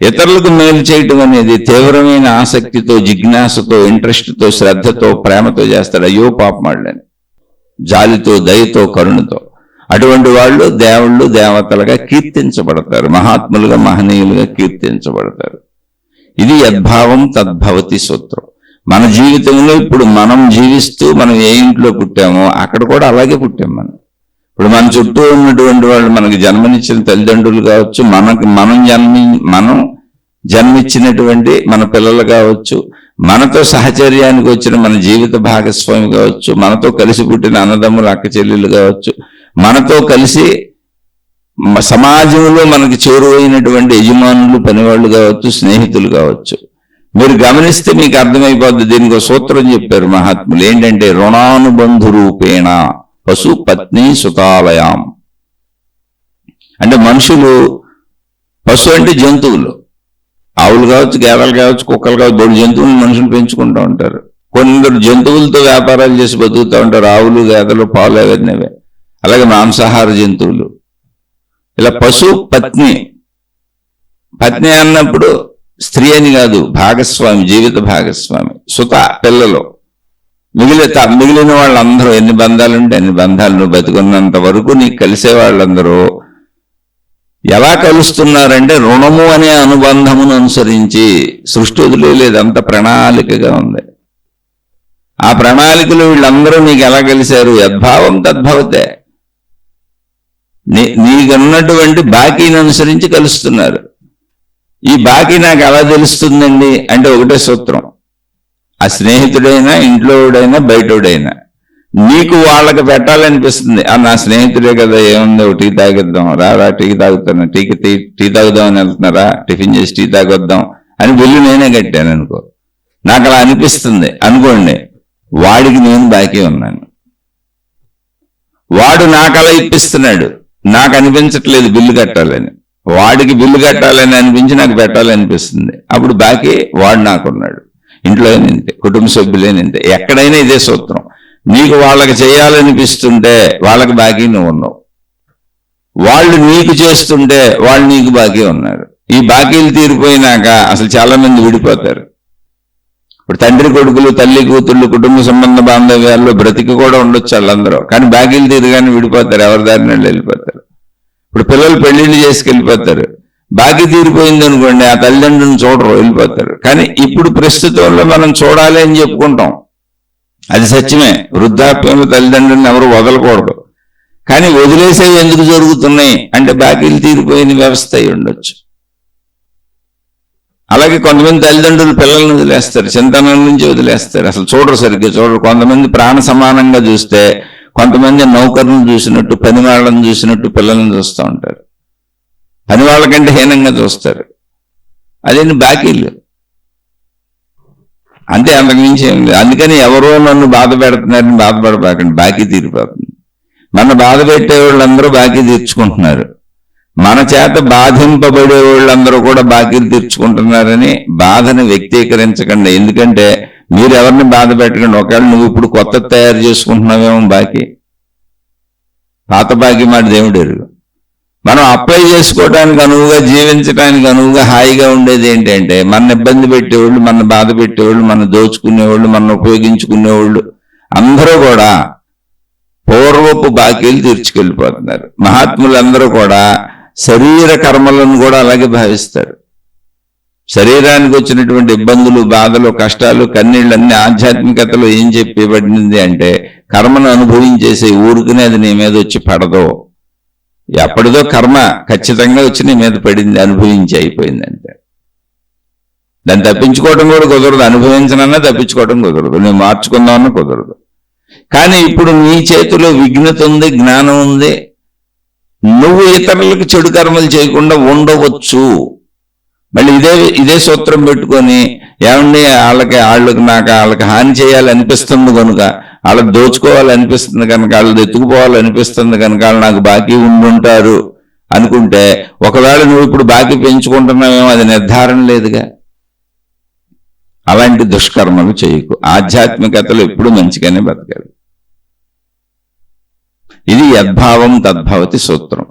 [SPEAKER 1] ఇతరులకు మేలు చేయటం అనేది తీవ్రమైన ఆసక్తితో, జిజ్ఞాసతో, ఇంట్రెస్ట్తో, శ్రద్ధతో, ప్రేమతో చేస్తాడు. అయ్యో పాపమాళ్ళని జాలితో, దయతో, కరుణతో. అటువంటి వాళ్ళు దేవుళ్ళు దేవతలుగా కీర్తించబడతారు, మహాత్ములుగా మహనీయులుగా కీర్తించబడతారు. ఇది యద్భావం తద్భవతి సూత్రం. మన జీవితంలో ఇప్పుడు మనం జీవిస్తూ మనం ఏ ఇంట్లో పుట్టామో అక్కడ కూడా అలాగే పుట్టాం మనం. ఇప్పుడు మన చుట్టూ ఉన్నటువంటి వాళ్ళు, మనకి జన్మనిచ్చిన తల్లిదండ్రులు కావచ్చు, మనం జన్మిచ్చినటువంటి మన పిల్లలు కావచ్చు, మనతో సహచర్యానికి వచ్చిన మన జీవిత భాగస్వామి కావచ్చు, మనతో కలిసి పుట్టిన అన్నదమ్ములు అక్క చెల్లెలు కావచ్చు, మనతో కలిసి సమాజంలో మనకి చేరువైనటువంటి యజమానులు, పనివాళ్ళు కావచ్చు, స్నేహితులు కావచ్చు. మీరు గమనిస్తే మీకు అర్థమైపోద్ది. దీనికి ఒక సూత్రం చెప్పారు మహాత్ములు. ఏంటంటే రుణానుబంధు రూపేణ పశు పత్ని సుతాలయాం. అంటే మనుషులు, పశు అంటే జంతువులు, ఆవులు కావచ్చు, గేదెలు కావచ్చు, కుక్కలు కావచ్చు, బోడు జంతువులు మనుషులు పెంచుకుంటూ ఉంటారు. కొందరు జంతువులతో వ్యాపారాలు చేసి బతుకుతూ ఉంటారు. ఆవులు, గేదెలు, పాలు అవన్నవే. అలాగే మాంసాహార జంతువులు. ఇలా పశు పత్ని, పత్ని అన్నప్పుడు స్త్రీ అని కాదు, భాగస్వామి, జీవిత భాగస్వామి, సుత, పిల్లలు, మిగిలిన వాళ్ళందరూ ఎన్ని బంధాలుంటే అన్ని బంధాలు, నువ్వు బతికున్నంత వరకు నీకు కలిసే వాళ్ళందరూ ఎలా కలుస్తున్నారంటే రుణము అనే అనుబంధమును అనుసరించి. సృష్టి వదిలేదు, అంత ప్రణాళికగా ఉంది. ఆ ప్రణాళికలు వీళ్ళందరూ నీకు ఎలా కలిశారు? యద్భావం తద్భవతే. నీకున్నటువంటి బాకీని అనుసరించి కలుస్తున్నారు. ఈ బాకీ నాకు ఎలా తెలుస్తుందండి అంటే ఒకటే సూత్రం. ఆ స్నేహితుడైనా, ఇంట్లోడైనా, బయటోడైనా నీకు వాళ్ళకి పెట్టాలనిపిస్తుంది. నా స్నేహితుడే కదా, ఏముంది, టీ తాగిద్దాం, రా టీ తాగుతాను, టీ తాగుదామని వెళ్తున్నారా, టిఫిన్ చేసి టీ తాగొద్దాం అని బిల్లు నేనే కట్టాను అనుకో, నాకు అలా అనిపిస్తుంది అనుకోండి, వాడికి నేను బాకీ ఉన్నాను. వాడు నాకు అలా ఇప్పిస్తున్నాడు, నాకు అనిపించట్లేదు బిల్లు కట్టాలని, వాడికి బిల్లు కట్టాలని అనిపించి నాకు పెట్టాలనిపిస్తుంది. అప్పుడు బాకీ వాడు నాకున్నాడు. ఇంట్లో నింతే, కుటుంబ సభ్యులేనింతే, ఎక్కడైనా ఇదే సూత్రం. నీకు వాళ్ళకి చేయాలనిపిస్తుంటే వాళ్ళకి బాకీ నువ్వు ఉన్నావు, వాళ్ళు నీకు చేస్తుంటే వాళ్ళు నీకు బాకీ ఉన్నారు. ఈ బాకీలు తీరిపోయినాక అసలు చాలా మంది విడిపోతారు. ఇప్పుడు తండ్రి కొడుకులు, తల్లి కూతుళ్ళు, కుటుంబ సంబంధ బాంధవ్యాల్లో బ్రతికి కూడా ఉండొచ్చు వాళ్ళందరూ, కానీ బాకీలు తీరుగానే విడిపోతారు, ఎవరి దారిని వెళ్ళిపోతారు. ఇప్పుడు పిల్లలు పెళ్లిళ్ళు చేసుకెళ్ళిపోతారు, బాకీ తీరిపోయింది అనుకోండి, ఆ తల్లిదండ్రులను చూడరు, వెళ్ళిపోతారు. కానీ ఇప్పుడు ప్రస్తుతంలో మనం చూడాలి అని చెప్పుకుంటాం, అది సత్యమే. వృద్ధాప్యంలో తల్లిదండ్రులను ఎవరు వదలకూడదు. కానీ వదిలేసేవి ఎందుకు జరుగుతున్నాయి అంటే బాకీలు తీరిపోయిన వ్యవస్థ అయి ఉండొచ్చు. అలాగే కొంతమంది తల్లిదండ్రులు పిల్లల్ని వదిలేస్తారు, చింతనం నుంచి వదిలేస్తారు, అసలు చూడరు, సరిగ్గా చూడరు. కొంతమంది ప్రాణ సమానంగా చూస్తే, కొంతమంది నౌకర్ను చూసినట్టు, పని వాళ్ళని చూసినట్టు పిల్లల్ని చూస్తూ ఉంటారు, పని వాళ్ళకంటే హీనంగా చూస్తారు. అదేంటి బాకీలు అంతే, అంతకుమించి ఏం లేదు. అందుకని ఎవరో నన్ను బాధ పెడుతున్నారని బాధపడబాకండి, బాకీ తీరిపోతుంది. మన బాధ పెట్టే వాళ్ళందరూ బాకీ తీర్చుకుంటున్నారు, మన చేత బాధింపబడే వాళ్ళందరూ కూడా బాకీలు తీర్చుకుంటున్నారని బాధను వ్యక్తీకరించకండి. ఎందుకంటే మీరు ఎవరిని బాధ పెట్టకండి. ఒకవేళ నువ్వు ఇప్పుడు కొత్త తయారు చేసుకుంటున్నావేమో బాకీ, పాత బాకీ మాట దేవుడు ఎరుగు. మనం అప్లై చేసుకోవడానికి అనువుగా, జీవించడానికి అనువుగా, హాయిగా ఉండేది ఏంటంటే మన ఇబ్బంది పెట్టేవాళ్ళు, మన బాధ పెట్టేవాళ్ళు, మన దోచుకునేవాళ్ళు, మన ఉపయోగించుకునేవాళ్ళు అందరూ కూడా పూర్వపు బాకీలు తీర్చుకెళ్ళిపోతున్నారు. మహాత్ములందరూ కూడా శరీర కర్మలను కూడా అలాగే భావిస్తారు. శరీరానికి వచ్చినటువంటి ఇబ్బందులు, బాధలు, కష్టాలు, కన్నీళ్ళన్నీ ఆధ్యాత్మికతలో ఏం చెప్పబడింది అంటే కర్మను అనుభవించేసే, ఊరుకునే అది నీ మీద వచ్చి పడదో, ఎప్పటిదో కర్మ ఖచ్చితంగా వచ్చి నీ మీద పడింది, అనుభవించి అయిపోయింది అంతే. దాన్ని తప్పించుకోవడం కూడా కుదరదు, అనుభవించనన్నా తప్పించుకోవడం కుదరదు, నువ్వు మార్చుకుందామన్నా కుదరదు. కానీ ఇప్పుడు నీ చేతిలో విఘ్నత ఉంది, జ్ఞానం ఉంది, నువ్వు ఇతరులకు చెడు కర్మలు చేయకుండా ఉండవచ్చు. మళ్ళీ ఇదే సూత్రం పెట్టుకొని ఏమండి వాళ్ళకి హాని చేయాలనిపిస్తుంది కనుక, వాళ్ళకి దోచుకోవాలనిపిస్తుంది కనుక, వాళ్ళది ఎత్తుకుపోవాలనిపిస్తుంది కనుక వాళ్ళు నాకు బాకీ ఉండుంటారు అనుకుంటే, ఒకవేళ నువ్వు ఇప్పుడు బాకీ పెంచుకుంటున్నావేమో అది నిర్ధారణ లేదుగా. అలాంటి దుష్కర్మలు చేయకు. ఆధ్యాత్మికతలు ఎప్పుడు మంచిగానే బతకాలి. ఇది యద్భావం తద్భవతి సూత్రం.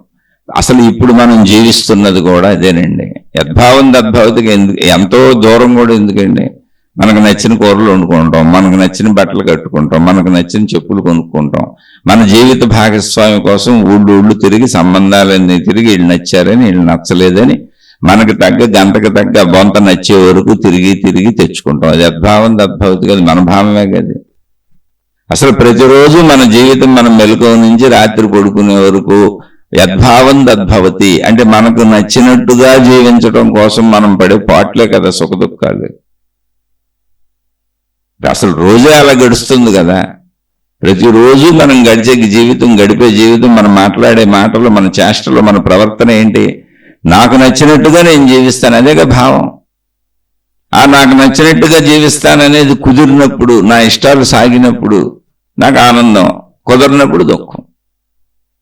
[SPEAKER 1] అసలు ఇప్పుడు మనం జీవిస్తున్నది కూడా అదేనండి. యద్భావం తద్భవతికి ఎంతో దూరం కూడా ఎందుకండి. మనకు నచ్చిన కూరలు వండుకుంటాం, మనకు నచ్చిన బట్టలు కట్టుకుంటాం, మనకు నచ్చిన చెప్పులు కొనుక్కుంటాం. మన జీవిత భాగస్వామి కోసం ఊళ్ళు తిరిగి, సంబంధాలన్నీ తిరిగి, వీళ్ళు నచ్చారని, వీళ్ళు నచ్చలేదని, మనకు తగ్గ గంటకు తగ్గ బొంత నచ్చే వరకు తిరిగి తెచ్చుకుంటాం. అది యద్భావం తద్భవతి కాదు, మన భావమే కదా. అసలు ప్రతిరోజు మన జీవితం, మనం మెలకువ నుంచి రాత్రి పడుకునే వరకు యద్భావం తద్భవతి అంటే మనకు నచ్చినట్టుగా జీవించడం కోసం మనం పడే పాటలే కదా సుఖ దుఃఖాలు. అసలు రోజే అలా గడుస్తుంది కదా. ప్రతిరోజు మనం గడిపే జీవితం, మనం మాట్లాడే మాటలు, మన చేష్టలు, మన ప్రవర్తన ఏంటి? నాకు నచ్చినట్టుగా నేను జీవిస్తాను, అదేగా భావం. నాకు నచ్చినట్టుగా జీవిస్తాననేది కుదిరినప్పుడు, నా ఇష్టాలు సాగినప్పుడు నాకు ఆనందం, కుదరినప్పుడు దుఃఖం.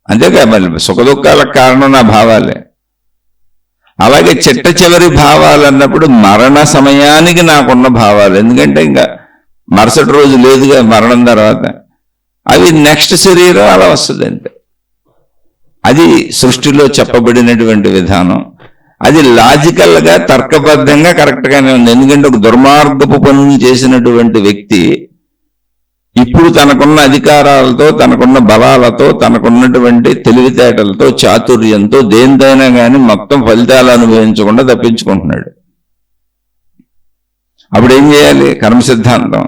[SPEAKER 1] అంతేగా. మళ్ళీ సుఖ దుఃఖాలకు కారణం నా భావాలే. అలాగే చిట్ట చివరి భావాలు అన్నప్పుడు మరణ సమయానికి నాకున్న భావాలు, ఎందుకంటే ఇంకా మరుసటి రోజు లేదుగా మరణం తర్వాత, అవి నెక్స్ట్ శరీరం అలా వస్తుంది అంతే. అది సృష్టిలో చెప్పబడినటువంటి విధానం. అది లాజికల్ గా తర్కబద్ధంగా కరెక్ట్ గానే ఉంది. ఎందుకంటే ఒక దుర్మార్గపు పనులు చేసినటువంటి వ్యక్తి ఇప్పుడు తనకున్న అధికారాలతో, తనకున్న బలాలతో, తనకున్నటువంటి తెలివితేటలతో, చాతుర్యంతో దేనిదైనా కానీ మొత్తం ఫలితాలు అనుభవించకుండా తప్పించుకుంటున్నాడు. అప్పుడు ఏం చేయాలి? కర్మ సిద్ధాంతం.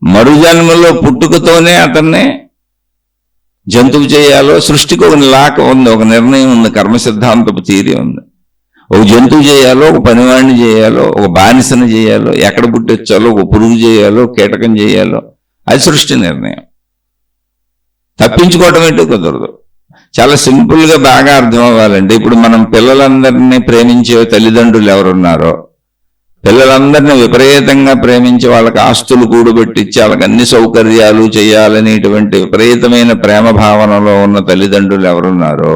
[SPEAKER 1] మరుజన్మలో పుట్టుకతోనే అతన్ని జంతువు చేయాలో, సృష్టికి ఒక లాక ఉంది, ఒక నిర్ణయం ఉంది, కర్మ సిద్ధాంతపు థియరీ ఉంది. ఒక జంతువు చేయాలో, ఒక పనివాడిని చేయాలో, ఒక బానిసను చేయాలో, ఎక్కడ పుట్టించాలో, ఒక పురుగు చేయాలో, కీటకం చేయాలో, అది సృష్టి నిర్ణయం. తప్పించుకోవటం ఏంటో కుదరదు. చాలా సింపుల్ గా బాగా అర్థం అవ్వాలంటే, ఇప్పుడు మనం పిల్లలందరినీ ప్రేమించే తల్లిదండ్రులు ఎవరున్నారో, పిల్లలందరినీ విపరీతంగా ప్రేమించి వాళ్ళకి ఆస్తులు కూడబెట్టించి వాళ్ళకి అన్ని సౌకర్యాలు చేయాలనేటువంటి విపరీతమైన ప్రేమ భావనలో ఉన్న తల్లిదండ్రులు ఎవరున్నారో,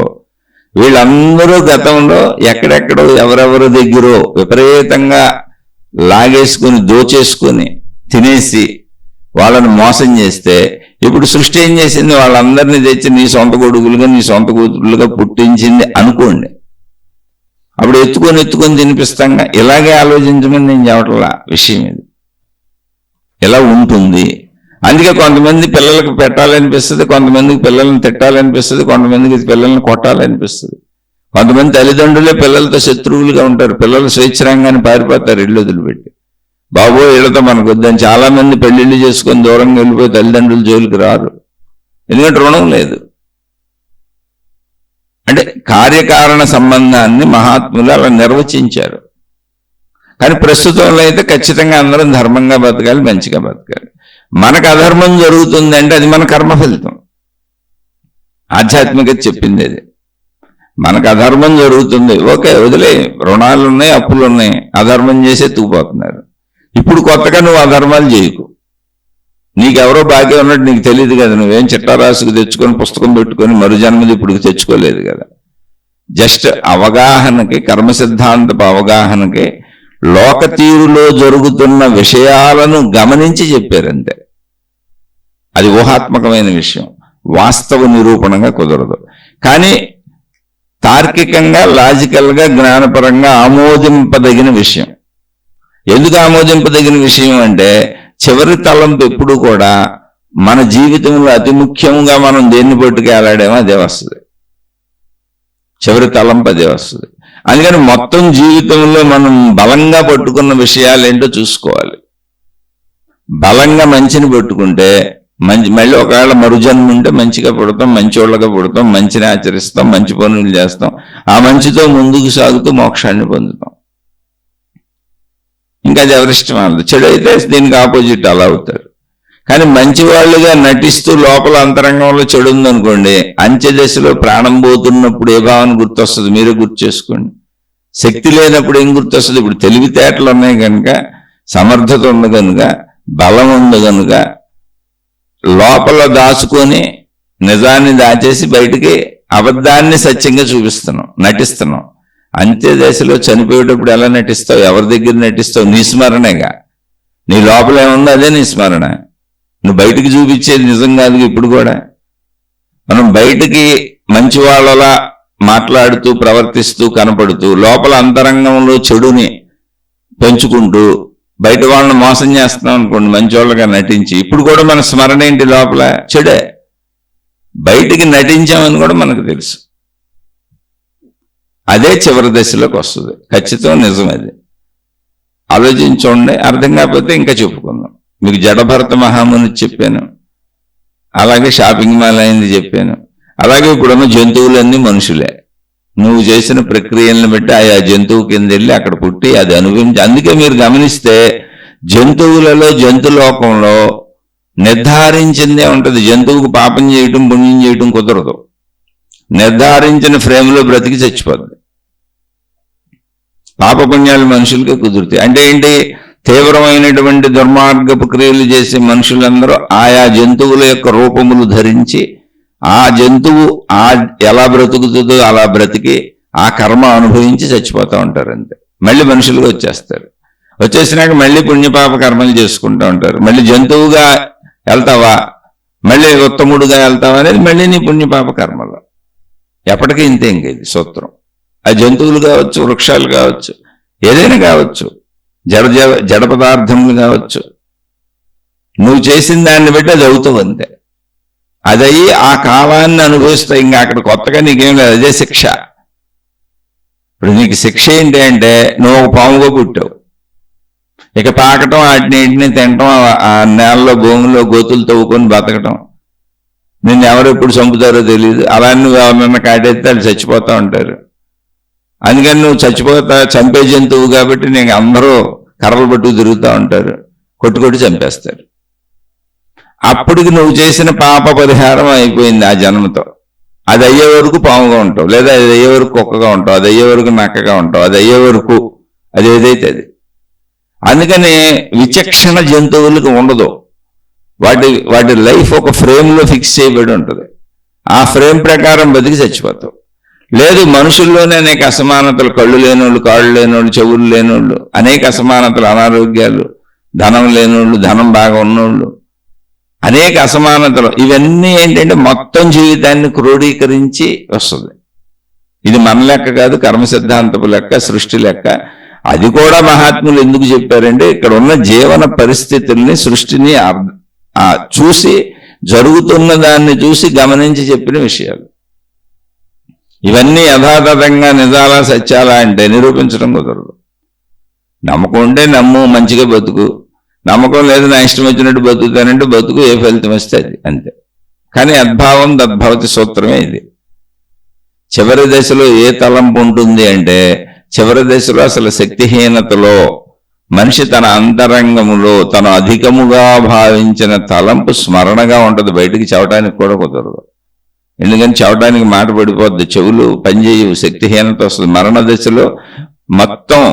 [SPEAKER 1] వీళ్ళందరూ గతంలో ఎక్కడెక్కడో ఎవరెవరి దగ్గరో విపరీతంగా లాగేసుకుని, దోచేసుకుని, తినేసి వాళ్ళని మోసం చేస్తే, ఇప్పుడు సృష్టి ఏం చేసింది? వాళ్ళందరినీ తెచ్చి నీ సొంత కొడుకులుగా, నీ సొంత కూతురులుగా పుట్టించింది అనుకోండి. అప్పుడు ఎత్తుకొని తినిపిస్తాంగా. ఇలాగే ఆలోచించమని నేను చెప్పట్లా విషయం. ఇది ఎలా ఉంటుంది. అందుకే కొంతమంది పిల్లలకు పెట్టాలనిపిస్తుంది, కొంతమందికి పిల్లల్ని తిట్టాలనిపిస్తుంది, కొంతమందికి పిల్లల్ని కొట్టాలనిపిస్తుంది. కొంతమంది తల్లిదండ్రులే పిల్లలతో శత్రువులుగా ఉంటారు. పిల్లలు స్వేచ్ఛరంగానే పారిపోతారు ఇళ్ళు వదిలిపెట్టి. బాబో ఇళ్లతో మనకు వద్దని చాలా మంది పెళ్లిళ్ళు చేసుకొని దూరంగా వెళ్ళిపోయి తల్లిదండ్రుల జోలికి రారు. ఎందుకంటే రుణం లేదు. అంటే కార్యకారణ సంబంధాన్ని మహాత్ములు అలా నిర్వచించారు. కానీ ప్రస్తుతంలో అయితే ఖచ్చితంగా అందరం ధర్మంగా బతకాలి, మంచిగా బతకాలి. మనకు అధర్మం జరుగుతుంది అంటే అది మన కర్మ ఫలితం. ఆధ్యాత్మికత చెప్పింది అది. మనకు అధర్మం జరుగుతుంది, ఓకే వదిలే. రుణాలు ఉన్నాయి, అప్పులు ఉన్నాయి, అధర్మం చేసే తూపోతున్నారు. ఇప్పుడు కొత్తగా నువ్వు అధర్మాలు చేయకు. నీకెవరో బాకీ ఉన్నట్టు నీకు తెలియదు కదా. నువ్వేం చిట్టా రాసుకు తెచ్చుకొని పుస్తకం పెట్టుకొని మరుజన్మది ఇప్పుడు తెచ్చుకోలేదు కదా. జస్ట్ అవగాహనకి, కర్మ సిద్ధాంతపు అవగాహనకి, లోక తీరులో జరుగుతున్న విషయాలను గమనించి చెప్పారంతే. అది ఊహాత్మకమైన విషయం, వాస్తవ నిరూపణంగా కుదరదు. కానీ తార్కికంగా, లాజికల్గా, జ్ఞానపరంగా ఆమోదింపదగిన విషయం. ఎందుకు ఆమోదింపదగిన విషయం అంటే, చివరి తలంపు ఎప్పుడు కూడా మన జీవితంలో అతి ముఖ్యంగా మనం దేన్ని పట్టుకెళ్ళాడేమో అదే వస్తుంది. చివరి తలంపు అదే వస్తుంది. అందుకని మొత్తం జీవితంలో మనం బలంగా పట్టుకున్న విషయాలు ఏంటో చూసుకోవాలి. బలంగా మంచిని పట్టుకుంటే మళ్ళీ ఒకవేళ మరుజన్మ ఉంటే మంచిగా పుడతాం, మంచోళ్ళగా పుడతాం, మంచిని ఆచరిస్తాం, మంచి పనులు చేస్తాం, ఆ మంచితో ముందుకు సాగుతూ మోక్షాన్ని పొందుతాం. ఇంకా అది ఎవరిష్టం అవ్వదు. చెడు అయితే దీనికి ఆపోజిట్ అలా అవుతారు. కానీ మంచి వాళ్ళుగా నటిస్తూ లోపల అంతరంగంలో చెడు ఉందనుకోండి, అంత్య దశలో ప్రాణం పోతున్నప్పుడు ఏ భావన గుర్తొస్తుంది మీరే గుర్తు చేసుకోండి. శక్తి లేనప్పుడు ఏం గుర్తొస్తుంది? ఇప్పుడు తెలివితేటలు ఉన్నాయి కనుక, సమర్థత ఉంది కనుక, బలం ఉంది కనుక, లోపల దాచుకొని నిజాన్ని దాచేసి బయటికి అబద్ధాన్ని సత్యంగా చూపిస్తున్నాం, నటిస్తున్నాం. అంత్య దశలో చనిపోయేటప్పుడు ఎలా నటిస్తావు? ఎవరి దగ్గర నటిస్తావు? నీ స్మరణేగా. నీ లోపల ఏముందో అదే నీ స్మరణ. నువ్వు బయటికి చూపించేది నిజం కాదు. ఇప్పుడు కూడా మనం బయటికి మంచి వాళ్ళలా మాట్లాడుతూ, ప్రవర్తిస్తూ, కనపడుతూ, లోపల అంతరంగంలో చెడుని పెంచుకుంటూ బయట వాళ్ళని మోసం చేస్తున్నాం అనుకోండి, మంచి వాళ్ళగా నటించి. ఇప్పుడు కూడా మన స్మరణ ఏంటి? లోపల చెడే. బయటికి నటించామని కూడా మనకు తెలుసు. అదే చివరి దశలోకి వస్తుంది. ఖచ్చితం, నిజం. అది ఆలోచించండి. అర్థం కాకపోతే ఇంకా చెప్పుకుందాం. మీకు జడభరత మహాముని చెప్పాను, అలాగే షాపింగ్ మాల్ అయింది చెప్పాను, అలాగే ఇప్పుడున్న జంతువులన్నీ మనుషులే. నువ్వు చేసిన ప్రక్రియలను బట్టి ఆయా జంతువు కింద వెళ్ళి అక్కడ పుట్టి అది అనుభవించి. అందుకే మీరు గమనిస్తే జంతువులలో, జంతులోకంలో నిర్ధారించిందే ఉంటుంది. జంతువుకు పాపం చేయటం, పుణ్యం చేయటం కుదరదు. నిర్ధారించిన ఫ్రేమ్లో బ్రతికి చచ్చిపోతుంది. పాపపుణ్యాలు మనుషులకే కుదురుతాయి. అంటే ఏంటి? తీవ్రమైనటువంటి దుర్మార్గపు క్రియలు చేసే మనుషులందరూ ఆయా జంతువుల యొక్క రూపములు ధరించి, ఆ జంతువు ఎలా బ్రతుకుతుందో అలా బ్రతికి ఆ కర్మ అనుభవించి చచ్చిపోతూ ఉంటారు. అంతే. మళ్ళీ మనుషులుగా వచ్చేస్తారు. వచ్చేసినాక మళ్ళీ పుణ్యపాప కర్మలు చేసుకుంటూ ఉంటారు. మళ్ళీ జంతువుగా వెళ్తావా, మళ్ళీ ఉత్తముడుగా వెళ్తావా అనేది మళ్ళీ నీ పుణ్యపాప కర్మలు. ఎప్పటికీ ఇంతే. ఇంక ఇది సూత్రం. ఆ జంతువులు కావచ్చు, వృక్షాలు కావచ్చు, ఏదైనా కావచ్చు, జడ పదార్థములు కావచ్చు. నువ్వు చేసిన దాన్ని బట్టి అది అవుతావు అంతే. అదయ్యి ఆ కాలాన్ని అనుభవిస్తావు. ఇంకా అక్కడ కొత్తగా నీకేం లేదు, అదే శిక్ష. ఇప్పుడు నీకు శిక్ష ఏంటి అంటే నువ్వు ఒక పాముగా పుట్టావు, ఇక పాకటం, వాటిని తినటం, ఆ నేలలో భూమిలో గోతులు తవ్వుకొని బతకటం. నిన్ను ఎవరెప్పుడు చంపుతారో తెలియదు. అలా నువ్వు ఎవరినన్నా కాటేస్తే వాళ్ళు చచ్చిపోతూ ఉంటారు. అందుకని నువ్వు చంపే జంతువు కాబట్టి నీకు అందరూ కర్రలు పట్టుకు తిరుగుతూ ఉంటారు, కొట్టుకొట్టి చంపేస్తారు. అప్పటికి నువ్వు చేసిన పాప పరిహారం అయిపోయింది ఆ జన్మతో. అది అయ్యే వరకు పాముగా ఉంటావు, లేదా అది అయ్యే వరకు కుక్కగా ఉంటావు, అది అయ్యే వరకు నక్కగా ఉంటావు, అది అయ్యే వరకు అది ఏదైతే అది. అందుకని విచక్షణ జంతువులకు ఉండదు. వాటి లైఫ్ ఒక ఫ్రేమ్లో ఫిక్స్ చేయబడి ఉంటుంది. ఆ ఫ్రేమ్ ప్రకారం బతికి చచ్చిపోతావు. లేదు, మనుషుల్లోనే అనేక అసమానతలు, కళ్ళు లేనోళ్ళు, కాళ్ళు లేనోళ్ళు, చెవులు లేనోళ్ళు, అనేక అసమానతలు, అనారోగ్యాలు, ధనం లేనోళ్ళు, ధనం బాగా ఉన్నోళ్ళు, అనేక అసమానతలు. ఇవన్నీ ఏంటంటే మొత్తం జీవితాన్ని క్రోడీకరించి వస్తుంది. ఇది మన లెక్క కాదు, కర్మ సిద్ధాంతపు లెక్క, సృష్టి లెక్క. అది కూడా మహాత్ములు ఎందుకు చెప్పారంటే ఇక్కడ ఉన్న జీవన పరిస్థితుల్ని, సృష్టిని చూసి, జరుగుతున్న దాన్ని చూసి గమనించి చెప్పిన విషయాలు. ఇవన్నీ యథాతథంగా నిజాలా సత్యాలా అంటే నిరూపించడం కుదరదు. నమ్మకం ఉంటే నమ్ము, మంచిగా బతుకు. నమ్మకం లేదు, నా ఇష్టం వచ్చినట్టు బతుకుతానంటే బతుకు, ఏ ఫలితం వస్తే అది అంతే. కానీ అద్భావం తద్భవతి సూత్రమే ఇది. చివరి దశలో ఏ తలంపు ఉంటుంది అంటే, చివరి దశలో అసలు శక్తిహీనతలో మనిషి తన అంతరంగములో తను అధికముగా భావించిన తలంపు స్మరణగా ఉంటుంది, బయటికి చెప్పడానికి కూడా కుదరదు. ఎందుకని చెప్పడానికి మాట పడిపోద్ది, చెవులు పనిచేయవు, శక్తిహీనత వస్తుంది. మరణ దశలో మొత్తం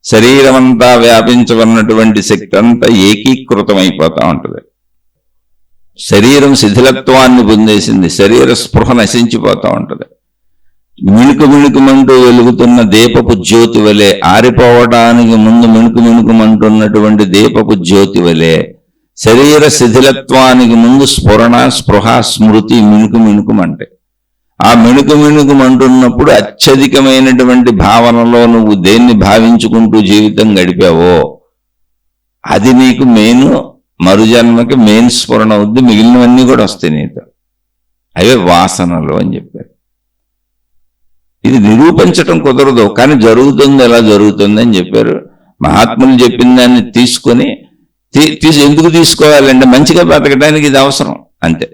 [SPEAKER 1] శరీరం అంతా వ్యాపించబడినటువంటి శక్తి అంతా ఏకీకృతమైపోతూ ఉంటుంది. శరీరం శిథిలత్వాన్ని పొందేసింది, శరీర స్పృహ నశించిపోతూ ఉంటుంది. మిణుకుమంటూ వెలుగుతున్న దీపపు జ్యోతి వలె, ఆరిపోవడానికి ముందు మిణుకుమంటున్నటువంటి దీపపు జ్యోతి వలె శరీర శిథిలత్వానికి ముందు స్పృహ, స్మృతి మిణుకుమంటే, ఆ మిణుకుమంటున్నప్పుడు అత్యధికమైనటువంటి భావనలో నువ్వు దేన్ని భావించుకుంటూ జీవితం గడిపావో అది నీకు మరుజన్మకి మెయిన్ స్ఫురణ అవుద్ది. మిగిలినవన్నీ కూడా వస్తాయి నీతో. అవే వాసనలు అని చెప్పారు. ఇది నిరూపించటం కుదరదు, కానీ జరుగుతుంది, ఎలా జరుగుతుంది అని చెప్పారు. మహాత్ములు చెప్పిన దాన్ని తీసుకొని ఎందుకు తీసుకోవాలంటే మంచిగా బతకడానికి ఇది అవసరం అంతే.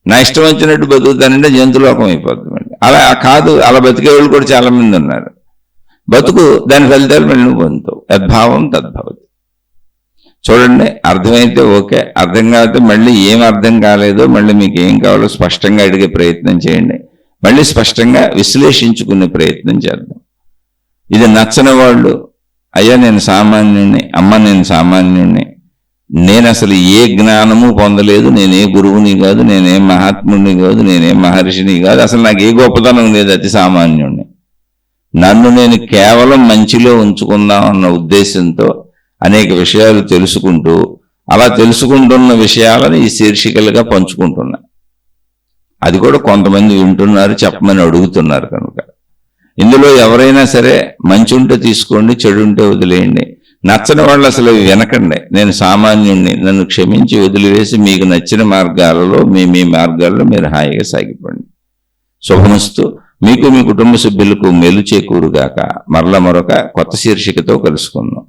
[SPEAKER 1] నా ఇష్టం వచ్చినట్టు బతుకుతానంటే జంతులోకం అయిపోతుందండి. అలా కాదు, అలా బతికే వాళ్ళు కూడా చాలా మంది ఉన్నారు. బతుకు, దాని ఫలితాలు మళ్ళీ నువ్వు పొందుతావు. యద్భావం తద్భవతి. చూడండి, అర్థమైతే ఓకే, అర్థం కాకపోతే మళ్ళీ ఏం అర్థం కాలేదో మళ్ళీ మీకు ఏం కావాలో స్పష్టంగా అడిగే ప్రయత్నం చేయండి. మళ్ళీ స్పష్టంగా విశ్లేషించుకునే ప్రయత్నం చేద్దాం. ఇది నచ్చని వాళ్ళు, అయ్యా నేను సామాన్యుణ్ణి, అమ్మ నేను సామాన్యుణ్ణి, నేను అసలు ఏ జ్ఞానము పొందలేదు, నేనే గురువుని కాదు, నేనేం మహాత్ముడిని కాదు, నేనేం మహర్షిని కాదు, అసలు నాకు ఏ గొప్పతనం లేదు, అతి సామాన్యుణ్ణి, నన్ను నేను కేవలం మంచిలో ఉంచుకుందాం అన్న ఉద్దేశంతో అనేక విషయాలు తెలుసుకుంటూ, అలా తెలుసుకుంటున్న విషయాలను ఈ శీర్షికలుగా పంచుకుంటున్నా. అది కూడా కొంతమంది వింటున్నారు, చెప్పమని అడుగుతున్నారు. కనుక ఇందులో ఎవరైనా సరే మంచి ఉంటే తీసుకోండి, చెడు ఉంటే వదిలేయండి. నచ్చని వాళ్ళు అసలు వినకండి. నేను సామాన్యుణ్ణి, నన్ను క్షమించి వదిలివేసి మీకు నచ్చిన మార్గాలలో మీ మార్గాల్లో మీరు హాయిగా సాగిపోండి. శుభమస్తు. మీకు మీ కుటుంబ సభ్యులకు మేలు చేకూరుగాక. మరలా మరొక కొత్త శీర్షికతో కలుసుకుందాం.